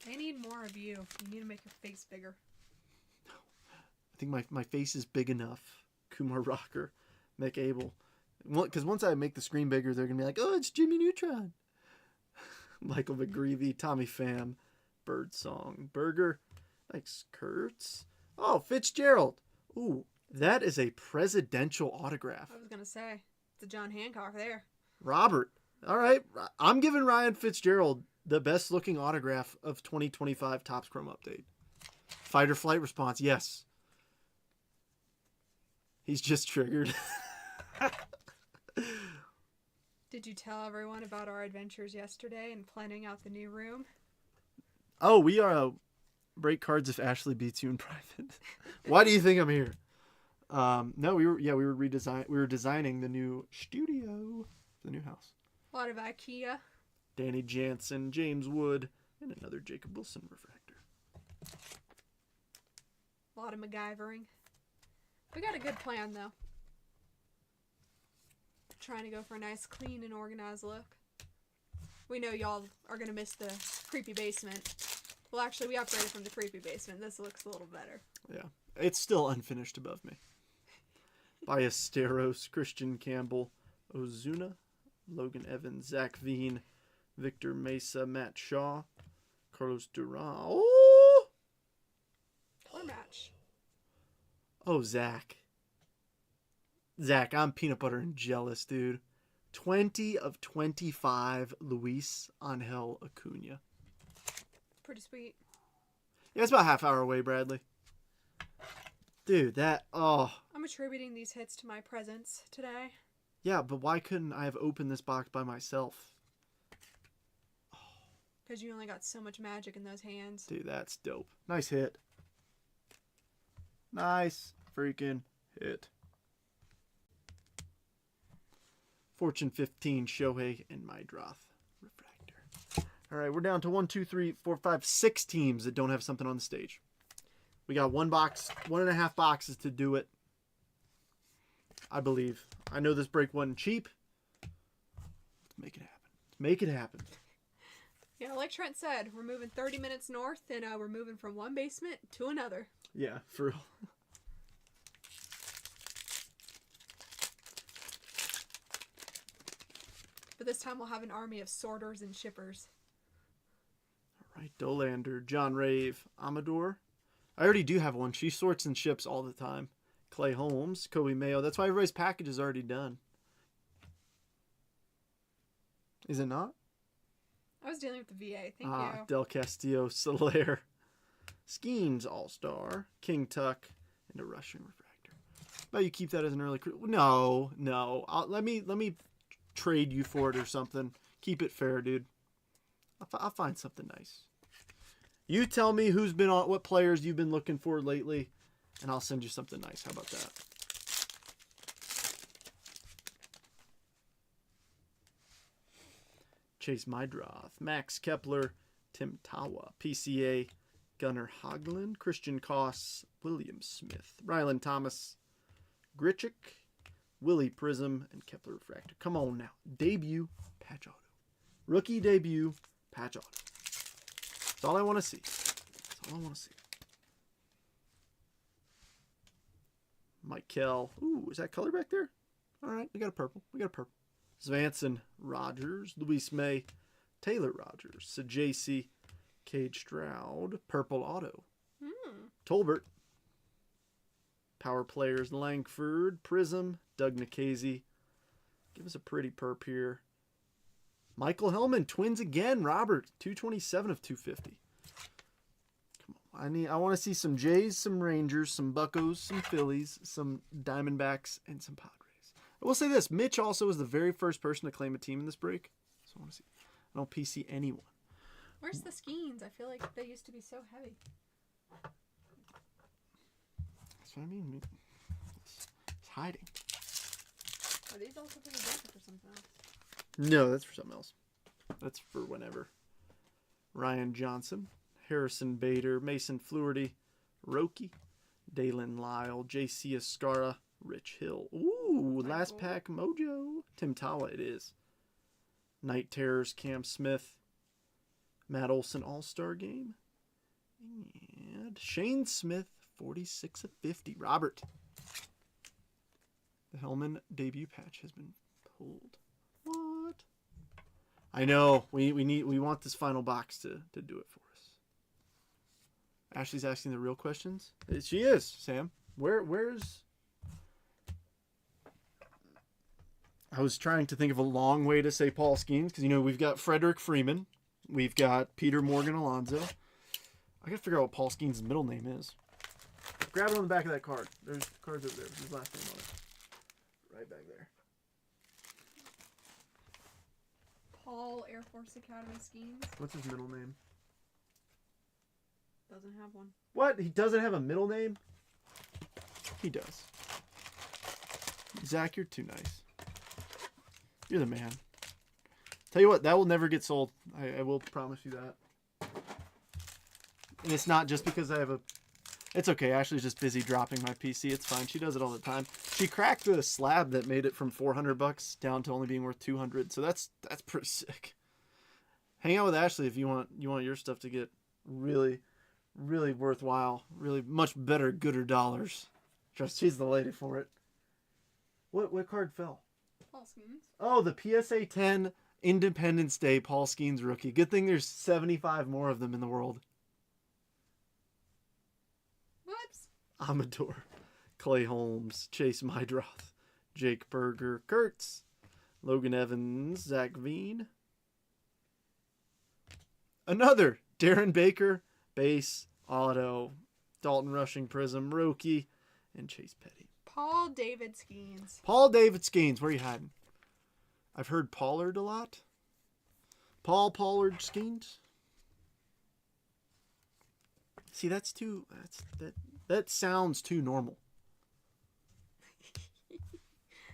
[SPEAKER 2] They need more of you. You need to make your face bigger.
[SPEAKER 1] I think my face is big enough. Kumar Rocker, Mick Abel. Because once I make the screen bigger, they're going to be like, oh, it's Jimmy Neutron. Michael McGreevy, Tommy Pham, Birdsong, Berger. Thanks, Kurtz. Oh, Fitzgerald. Ooh, that is a presidential autograph.
[SPEAKER 2] I was going to say, it's a John Hancock there.
[SPEAKER 1] Robert. All right. I'm giving Ryan Fitzgerald the best looking autograph of 2025 Topps Chrome Update. Fight or flight response, yes. He's just triggered.
[SPEAKER 2] Did you tell everyone about our adventures yesterday and planning out the new room?
[SPEAKER 1] Oh, we are break cards if Ashley beats you in private. Why do you think I'm here? No, we were designing the new studio for the new house.
[SPEAKER 2] A lot of IKEA.
[SPEAKER 1] Danny Jansen, James Wood, and another Jacob Wilson refractor.
[SPEAKER 2] A lot of MacGyvering. We got a good plan, though. Trying to go for a nice, clean, and organized look. We know y'all are going to miss the creepy basement. Well, actually, we upgraded from the creepy basement. This looks a little better.
[SPEAKER 1] Yeah. It's still unfinished above me. Ballesteros, Christian Campbell, Ozuna, Logan Evans, Zach Veen, Victor Mesa, Matt Shaw, Carlos Duran. Oh!
[SPEAKER 2] Or match.
[SPEAKER 1] Oh, Zach. Zach, I'm peanut butter and jealous, dude. 20 of 25, Luis Angel Acuna.
[SPEAKER 2] Pretty sweet.
[SPEAKER 1] Yeah, it's about a half hour away, Bradley. Dude,
[SPEAKER 2] I'm attributing these hits to my presence today.
[SPEAKER 1] Yeah, but why couldn't I have opened this box by myself?
[SPEAKER 2] Because you only got so much magic in those hands.
[SPEAKER 1] Dude, that's dope. Nice hit. Nice freaking hit. Fortune 15, Shohei, and Mydroth refractor. All right, we're down to 1, 2, 3, 4, 5, 6 teams that don't have something on the stage. We got 1.5 boxes to do it. I believe. I know this break wasn't cheap. Let's make it happen. Let's make it happen.
[SPEAKER 2] Yeah, like Trent said, we're moving 30 minutes north, and we're moving from one basement to another.
[SPEAKER 1] Yeah, for real.
[SPEAKER 2] But this time we'll have an army of sorters and shippers.
[SPEAKER 1] All right, Dolander, John Rave, Amador. I already do have one. She sorts and ships all the time. Clay Holmes, Kobe Mayo. That's why everybody's package is already done. Is it not?
[SPEAKER 2] I was dealing with the VA. Thank you.
[SPEAKER 1] Del Castillo, Soler, Skeens All-Star, King Tuck, and a Russian refractor. But you keep that as an early... No. Let me trade you for it or something. Keep it fair, dude. I'll find something nice. You tell me who's been on, what players you've been looking for lately, and I'll send you something nice. How about that? Chase Mydroth, Max Kepler, Tim Tawa, PCA, Gunnar Hoglund, Christian Koss, William Smith, Rylan Thomas, Grichuk, Willie Prism, and Kepler Refractor. Come on now. Debut, patch auto. Rookie debut, patch auto. That's all I want to see. That's all I want to see. Michael. Ooh, is that color back there? All right, we got a purple. Svanson, Rogers, Luis May, Taylor Rogers, Sajaci, Cage Stroud, purple auto. Tolbert. Power players, Langford, Prism, Doug Nikhazy. Give us a pretty perp here. Michael Hellman, Twins again. Robert, 227 of 250. I want to see some Jays, some Rangers, some Buccos, some Phillies, some Diamondbacks, and some Padres. I will say this: Mitch also was the very first person to claim a team in this break. So I want to see. I don't PC anyone.
[SPEAKER 2] Where's the Skeens? I feel like they used to be so heavy.
[SPEAKER 1] That's what I mean. It's hiding.
[SPEAKER 2] Are these also for the deck or for something else?
[SPEAKER 1] No, that's for something else. That's for whenever. Ryan Johnson, Harrison Bader, Mason Fluharty, Roki, Dalen Lyle, J.C. Escara, Rich Hill. Ooh, last pack mojo. Tim Tawa it is. Night Terrors, Cam Smith, Matt Olson All-Star Game. And Shane Smith, 46 of 50. Robert. The Hellman debut patch has been pulled. What? I know. We want this final box to do it for us. Ashley's asking the real questions. She is, Sam. Where's... I was trying to think of a long way to say Paul Skeens because, we've got Frederick Freeman. We've got Peter Morgan Alonso. I gotta figure out what Paul Skeens' middle name is. Grab it on the back of that card. There's the cards over there. His last name on it. Right back there.
[SPEAKER 2] Paul Air Force Academy Skeens.
[SPEAKER 1] What's his middle name?
[SPEAKER 2] Doesn't have one.
[SPEAKER 1] What? He doesn't have a middle name? He does. Zach, you're too nice. You're the man. Tell you what, that will never get sold. I will promise you that. And it's not just because I have a... It's okay. Ashley's just busy dropping my PC. It's fine. She does it all the time. She cracked the slab that made it from $400 down to only being worth $200. So that's pretty sick. Hang out with Ashley if you want your stuff to get really, really worthwhile, really much better, gooder dollars. Trust, she's the lady for it. What card fell?
[SPEAKER 2] Paul Skeens.
[SPEAKER 1] Oh, the PSA 10 Independence Day Paul Skeens rookie. Good thing there's 75 more of them in the world.
[SPEAKER 2] Whoops.
[SPEAKER 1] Amador, Clay Holmes, Chase Mydroth, Jake Berger, Kurtz, Logan Evans, Zach Veen. Another Darren Baker, base, auto, Dalton Rushing Prism, Roki, and Chase Petty.
[SPEAKER 2] Paul David Skeens.
[SPEAKER 1] Paul David Skeens, where you hiding? I've heard Pollard a lot. Paul Pollard Skeens. See, that sounds too normal.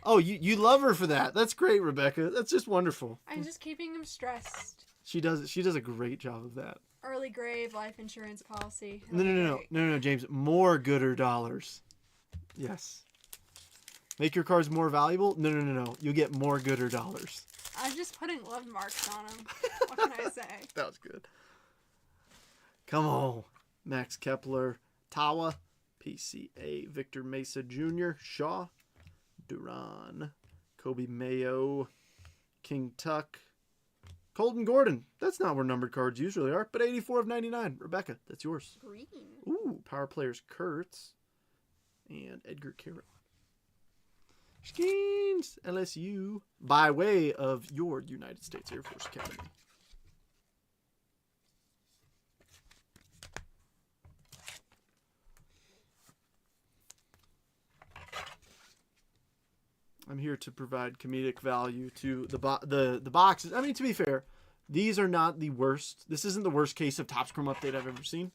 [SPEAKER 1] Oh, you love her for that. That's great, Rebecca. That's just wonderful.
[SPEAKER 2] I'm just keeping him stressed.
[SPEAKER 1] She does a great job of that.
[SPEAKER 2] Early grave life insurance policy.
[SPEAKER 1] No, James. More gooder dollars. Yes. Make your cards more valuable? No. You'll get more gooder dollars.
[SPEAKER 2] I'm just putting love marks on them. What can I say?
[SPEAKER 1] That was good. Come on. Max Kepler, Tawa, PCA, Victor Mesa Jr., Shaw, Duran, Kobe Mayo, King Tuck, Colton Gordon. That's not where numbered cards usually are, but 84 of 99. Rebecca, that's yours.
[SPEAKER 2] Green.
[SPEAKER 1] Ooh, power players Kurtz and Edgar Carroll. Skeens, LSU, by way of your United States Air Force Academy. I'm here to provide comedic value to the boxes. I mean, to be fair, these are not the worst. This isn't the worst case of Topps Chrome update I've ever seen.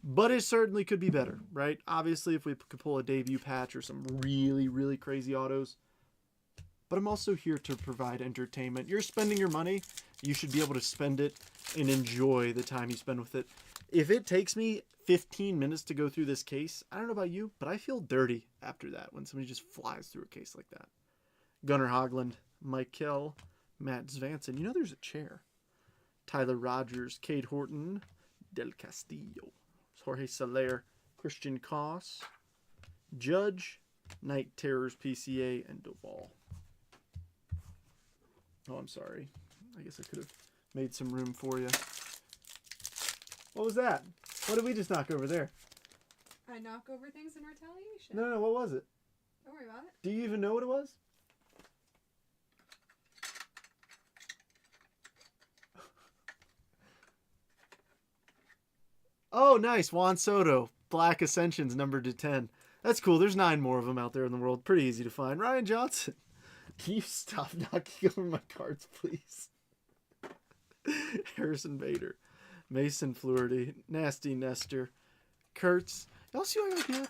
[SPEAKER 1] But it certainly could be better, right? Obviously, if we could pull a debut patch or some really, really crazy autos. But I'm also here to provide entertainment. You're spending your money. You should be able to spend it and enjoy the time you spend with it. If it takes me 15 minutes to go through this case, I don't know about you, but I feel dirty after that when somebody just flies through a case like that. Gunnar Hoglund, Mike Kell, Matt Zvanson. You know there's a chair. Tyler Rogers, Cade Horton, Del Castillo, Jorge Soler, Christian Koss, Judge, Night Terrors PCA, and Doval. Oh, I'm sorry. I guess I could have made some room for you. What was that? What did we just knock over there?
[SPEAKER 2] I knock over things in retaliation.
[SPEAKER 1] No, what was it?
[SPEAKER 2] Don't worry about it.
[SPEAKER 1] Do you even know what it was? Oh, nice. Juan Soto. Black Ascensions numbered to 10. That's cool. There's 9 more of them out there in the world. Pretty easy to find. Ryan Johnson. Can you stop knocking over my cards, please? Harrison Bader. Mason Fluharty. Nasty Nestor. Kurtz. Y'all see what I got here?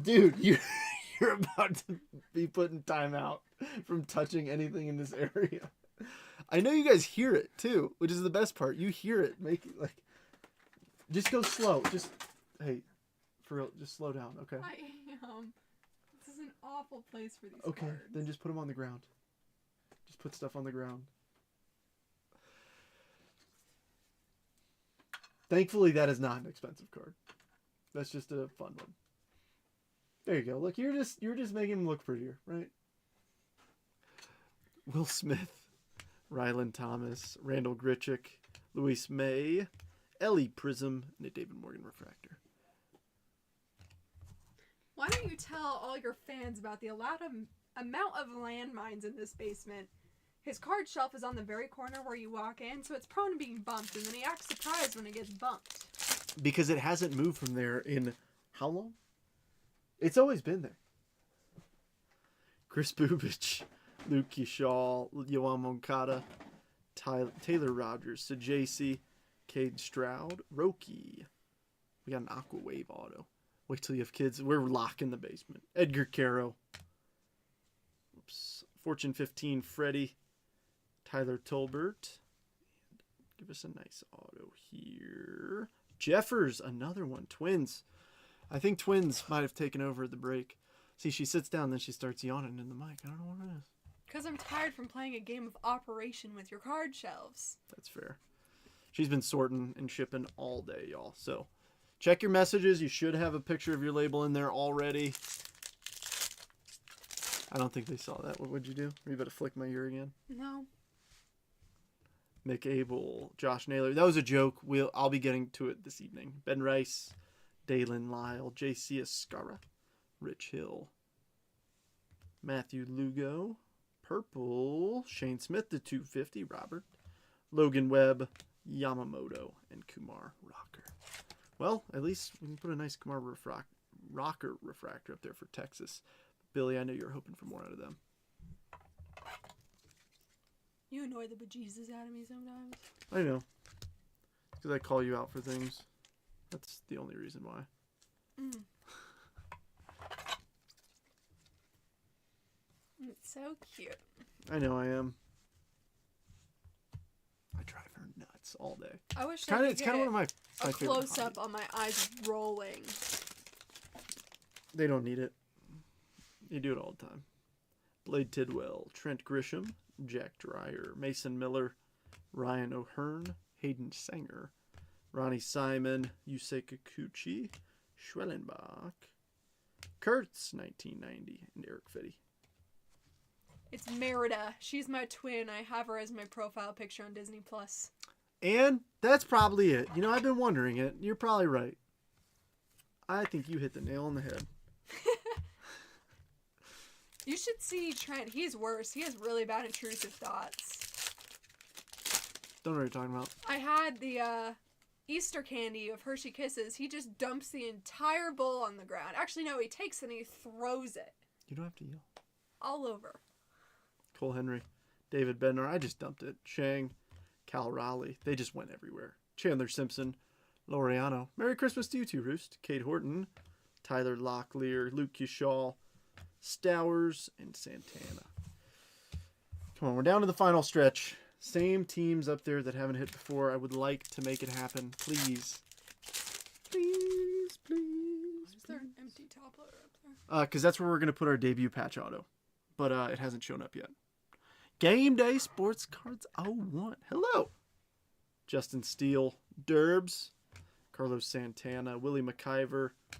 [SPEAKER 1] Dude, you're about to be put in timeout from touching anything in this area. I know you guys hear it too, which is the best part. You hear it. Make it like, just go slow. Just, hey, for real, just slow down, okay?
[SPEAKER 2] I am. This is an awful place for these
[SPEAKER 1] Okay,
[SPEAKER 2] cards.
[SPEAKER 1] then just put them on the ground. Just put stuff on the ground. Thankfully, that is not an expensive card. That's just a fun one. There you go. Look, you're just making him look prettier, right? Will Smith, Ryland Thomas, Randall Grichuk, Luis May, Ellie Prism, and a David Morgan refractor.
[SPEAKER 2] Why don't you tell all your fans about the amount of landmines in this basement? His card shelf is on the very corner where you walk in, so it's prone to being bumped, and then he acts surprised when it gets bumped.
[SPEAKER 1] Because it hasn't moved from there in how long? It's always been there. Chris Bubich, Luke Shaw, Yoan Moncada, Taylor Rogers, Sajaci, Cade Stroud, Roki. We got an Aqua Wave auto. Wait till you have kids. We're locking the basement. Edgar Caro. Oops. Fortune 15, Freddie. Tyler Tolbert. And give us a nice auto here. Jeffers, another one. Twins. I think Twins might have taken over at the break. See, she sits down, then she starts yawning in the mic. I don't know what it is.
[SPEAKER 2] Because I'm tired from playing a game of Operation with your card shelves.
[SPEAKER 1] That's fair. She's been sorting and shipping all day, y'all. So check your messages. You should have a picture of your label in there already. I don't think they saw that. What would you do? Are you about to flick my ear again?
[SPEAKER 2] No.
[SPEAKER 1] Mick Abel, Josh Naylor. That was a joke. I'll be getting to it this evening. Ben Rice, Dalen Lyle, J.C. Escara, Rich Hill, Matthew Lugo, Purple, Shane Smith, the 250, Robert, Logan Webb, Yamamoto, and Kumar Rocker. Well, at least we can put a nice Kumar Rocker refractor up there for Texas. Billy, I know you're hoping for more out of them.
[SPEAKER 2] You annoy the bejesus out of me sometimes.
[SPEAKER 1] I know. Because I call you out for things. That's the only reason why.
[SPEAKER 2] It's so cute.
[SPEAKER 1] I know I am. I drive her nuts all day.
[SPEAKER 2] I wish
[SPEAKER 1] It's kind
[SPEAKER 2] I could
[SPEAKER 1] of one of my
[SPEAKER 2] a
[SPEAKER 1] favorite
[SPEAKER 2] close up
[SPEAKER 1] hobbies.
[SPEAKER 2] on my eyes rolling.
[SPEAKER 1] They don't need it. You do it all the time. Blade Tidwell, Trent Grisham, Jack Dreyer, Mason Miller, Ryan O'Hearn, Hayden Sanger, Ronnie Simon, Yusei Kikuchi, Schwellenbach, Kurtz, 1990, and Eric Fitty.
[SPEAKER 2] It's Merida. She's my twin. I have her as my profile picture on Disney Plus.
[SPEAKER 1] And that's probably it. You know, I've been wondering it. You're probably right. I think you hit the nail on the head.
[SPEAKER 2] You should see Trent. He's worse. He has really bad intrusive thoughts.
[SPEAKER 1] Don't know what you're talking about.
[SPEAKER 2] I had the Easter candy of Hershey Kisses. He just dumps the entire bowl on the ground. Actually, no, he takes it and he throws it.
[SPEAKER 1] You don't have to yell.
[SPEAKER 2] All over.
[SPEAKER 1] Cole Henry, David Bednar. I just dumped it. Shang, Cal Raleigh. They just went everywhere. Chandler Simpson, Laureano. Merry Christmas to you too, Roost. Kate Horton, Tyler Locklear, Luke Shaw, Stowers, and Santana. Come on, we're down to the final stretch. Same teams up there that haven't hit before. I would like to make it happen. Please. Please, please.
[SPEAKER 2] Is there an empty top loader up there?
[SPEAKER 1] Because that's where we're going to put our debut patch auto. But it hasn't shown up yet. Game Day Sports Cards 01. Hello. Justin Steele, Derbs, Carlos Santana, Willie McIver. I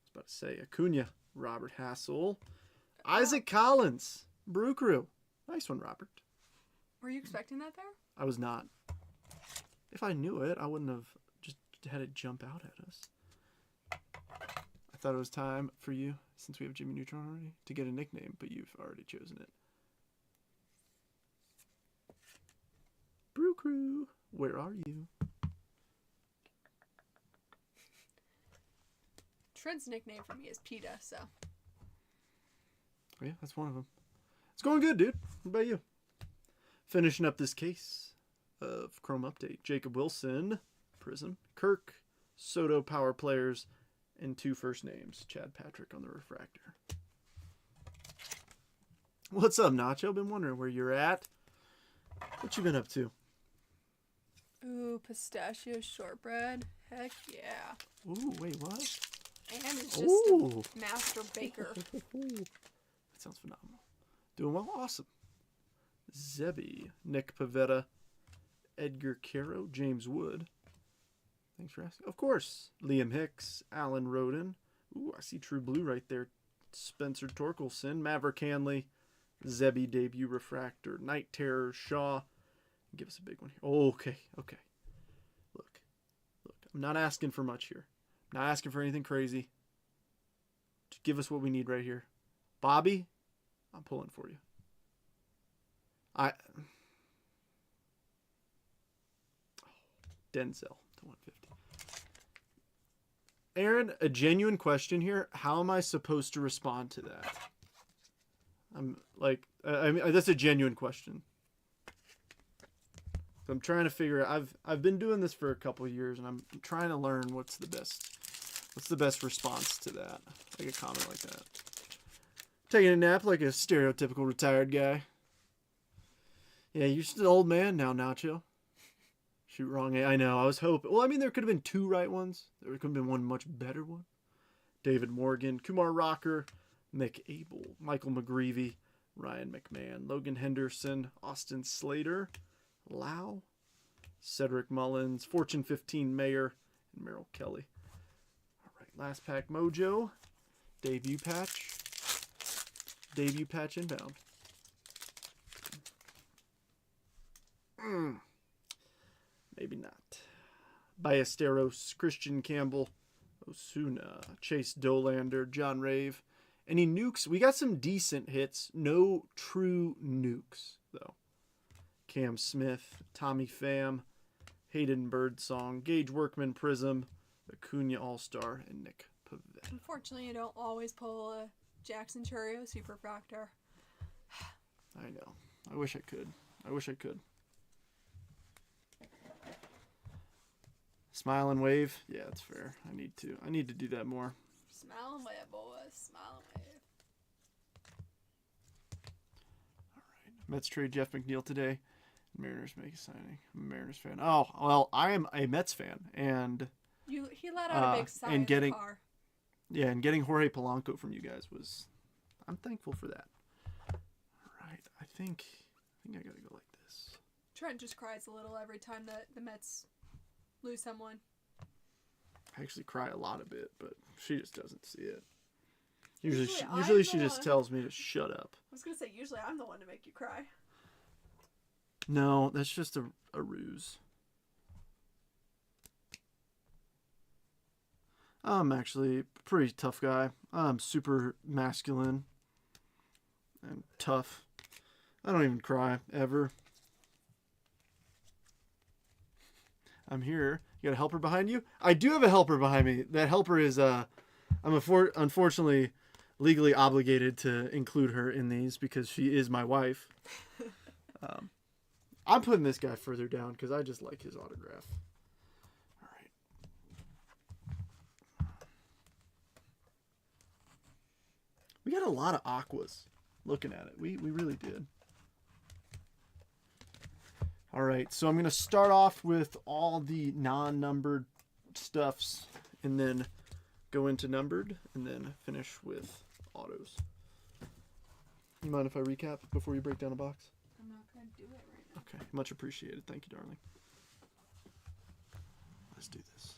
[SPEAKER 1] was about to say Acuna, Robert Hassel, Isaac Collins, Brew Crew. Nice one, Robert.
[SPEAKER 2] Were you expecting that there?
[SPEAKER 1] I was not. If I knew it, I wouldn't have just had it jump out at us. I thought it was time for you, since we have Jimmy Neutron already, to get a nickname, but you've already chosen it. Brew Crew, where are you?
[SPEAKER 2] Trent's nickname for me is PETA, so.
[SPEAKER 1] Yeah, that's one of them. It's going good, dude. What about you? Finishing up this case of Chrome Update. Jacob Wilson, Prism. Kirk, Soto Power Players, and 2 first names. Chad Patrick on the refractor. What's up, Nacho? Been wondering where you're at. What you been up to?
[SPEAKER 2] Ooh, pistachio shortbread. Heck yeah.
[SPEAKER 1] Ooh, wait, what?
[SPEAKER 2] And it's just
[SPEAKER 1] Ooh.
[SPEAKER 2] a master baker.
[SPEAKER 1] That sounds phenomenal. Doing well, awesome. Zebby, Nick Pavetta, Edgar Caro, James Wood. Thanks for asking. Of course, Liam Hicks, Alan Roden. Ooh, I see True Blue right there. Spencer Torkelson, Maverick Hanley, Zebby debut refractor, Night Terror, Shaw. Give us a big one here. Oh, okay. Look. I'm not asking for much here. I'm not asking for anything crazy. Just give us what we need right here. Bobby, I'm pulling for you. Denzel to 150. Aaron, a genuine question here. How am I supposed to respond to that? I'm like, I mean, that's a genuine question. So I'm trying to figure out. I've been doing this for a couple of years, and I'm trying to learn what's the best response to that. Like a comment like that. Taking a nap like a stereotypical retired guy. Yeah, you're just an old man now, Nacho. Shoot, wrong. I know. I was hoping. Well, I mean, there could have been 2 right ones. There could have been one much better one. David Morgan, Kumar Rocker, Mick Abel, Michael McGreevy, Ryan McMahon, Logan Henderson, Austin Slater, Lau, Cedric Mullins, Fortune 15 Mayor, and Merrill Kelly. All right, last pack mojo. Debut patch inbound. Maybe not. Ballesteros, Christian Campbell, Osuna, Chase Dolander, John Rave. Any nukes? We got some decent hits. No true nukes, though. Cam Smith, Tommy Pham, Hayden Birdsong, Gage Workman, Prism, Acuna All-Star, and Nick Pavetta.
[SPEAKER 2] Unfortunately, you don't always pull a Jackson Churio Super Fractor.
[SPEAKER 1] I know. I wish I could. Smile and wave. Yeah, that's fair. I need to do that more.
[SPEAKER 2] Smile and wave, boys. Smile and wave.
[SPEAKER 1] All right. Mets trade Jeff McNeil today. Mariners make a signing. I'm a Mariners fan. Oh, well, I am a Mets fan. And
[SPEAKER 2] he let out a big sigh in the car.
[SPEAKER 1] Yeah, and getting Jorge Polanco from you guys I'm thankful for that. All right. I think I got to go like this.
[SPEAKER 2] Trent just cries a little every time that the Mets lose someone.
[SPEAKER 1] I actually cry a lot of it, but she just doesn't see it. Usually she just tells me to shut up.
[SPEAKER 2] I was going to say, usually I'm the one to make you cry.
[SPEAKER 1] No, that's just a ruse. I'm actually a pretty tough guy. I'm super masculine and tough. I don't even cry, ever. I'm here. You got a helper behind you? I do have a helper behind me. That helper is, I'm unfortunately legally obligated to include her in these because she is my wife. I'm putting this guy further down because I just like his autograph. All right. We got a lot of aquas looking at it. We really did. All right, so I'm going to start off with all the non-numbered stuffs and then go into numbered and then finish with autos. You mind if I recap before you break down a box?
[SPEAKER 2] I'm not going to do it right now.
[SPEAKER 1] Okay, much appreciated. Thank you, darling. Let's do this.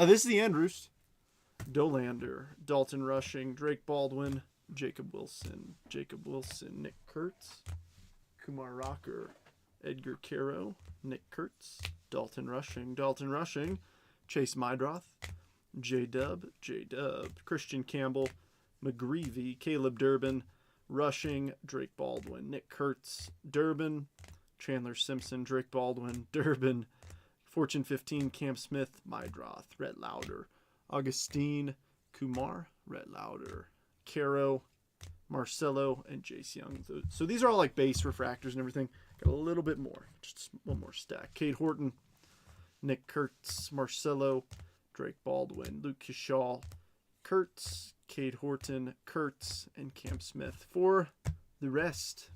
[SPEAKER 1] This is the end, Roost. Dolander, Dalton Rushing, Drake Baldwin, Jacob Wilson, Nick Kurtz, Kumar Rocker, Edgar Caro, Nick Kurtz, Dalton Rushing, Chase Mydroth, J-Dub, Christian Campbell, McGreevy, Caleb Durbin, Rushing, Drake Baldwin, Nick Kurtz, Durbin, Chandler Simpson, Drake Baldwin, Durbin, Fortune 15, Cam Smith, Mydroth, Rhett Lauder, Augustine, Kumar, Rhett Lauder, Caro, Marcelo, and Jace Young. So these are all like base refractors and everything. Got a little bit more. Just one more stack. Cade Horton, Nick Kurtz, Marcelo, Drake Baldwin, Luke Kishaw, Kurtz, Cade Horton, Kurtz, and Cam Smith. For the rest,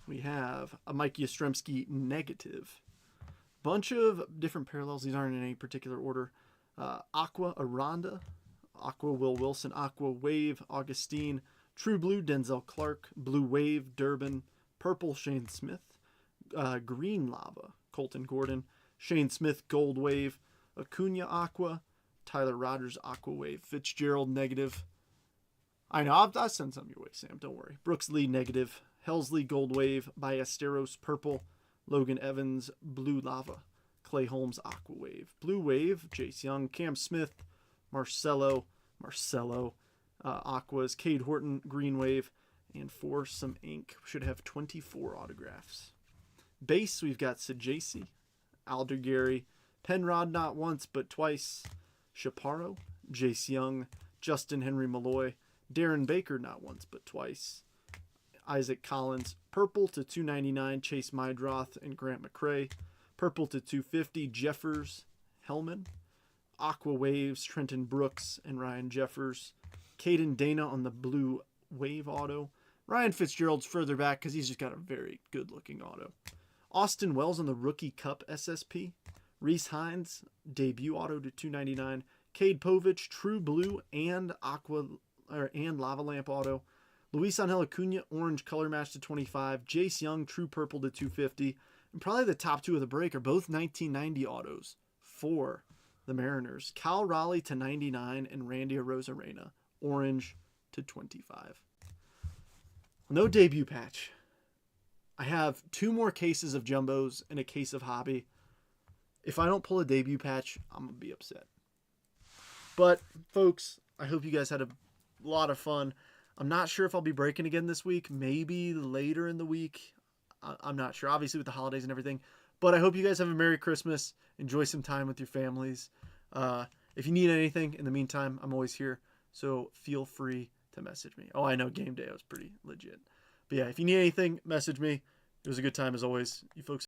[SPEAKER 1] we have a Mike Yastrzemski negative. Bunch of different parallels. These aren't in any particular order. Aqua Aranda, Aqua Will Wilson, Aqua Wave Augustine, True Blue Denzel Clark, Blue Wave Durbin, Purple Shane Smith, Green Lava Colton Gordon, Shane Smith Gold Wave, Acuna Aqua, Tyler Rogers Aqua Wave, Fitzgerald negative. I know, I'll send some your way, Sam, don't worry. Brooks Lee negative, Helsley Gold Wave, Ballesteros Purple, Logan Evans Blue Lava, Clay Holmes Aqua Wave, Blue Wave Jace Young, Cam Smith, Marcelo, Aquas, Cade Horton Green Wave, and for some ink, we should have 24 autographs. Base, we've got Sajaci, Aldergary, Penrod not once but twice, Chaparro, Jace Young, Justin Henry Malloy, Darren Baker not once but twice, Isaac Collins, purple to 299, Chase Mydroth and Grant McCrae, purple to 250, Jeffers, Hellman, Aqua Waves, Trenton Brooks and Ryan Jeffers, Caden Dana on the Blue Wave auto, Ryan Fitzgerald's further back because he's just got a very good looking auto, Austin Wells on the Rookie Cup SSP, Reese Hines, debut auto to 299, Cade Povich, True Blue and Lava Lamp auto, Luis Angel Acuna, orange color match to 25, Jace Young, True Purple to 250, and probably the top two of the break are both 1990 autos for the Mariners. Cal Raleigh to 99 and Randy Arozarena, orange to 25. No debut patch. I have 2 more cases of jumbos and a case of hobby. If I don't pull a debut patch, I'm going to be upset. But, folks, I hope you guys had a lot of fun. I'm not sure if I'll be breaking again this week. Maybe later in the week. I'm not sure. Obviously with the holidays and everything. But I hope you guys have a Merry Christmas. Enjoy some time with your families. If you need anything, in the meantime, I'm always here. So feel free to message me. Oh, I know game day was pretty legit. But yeah, if you need anything, message me. It was a good time as always. You folks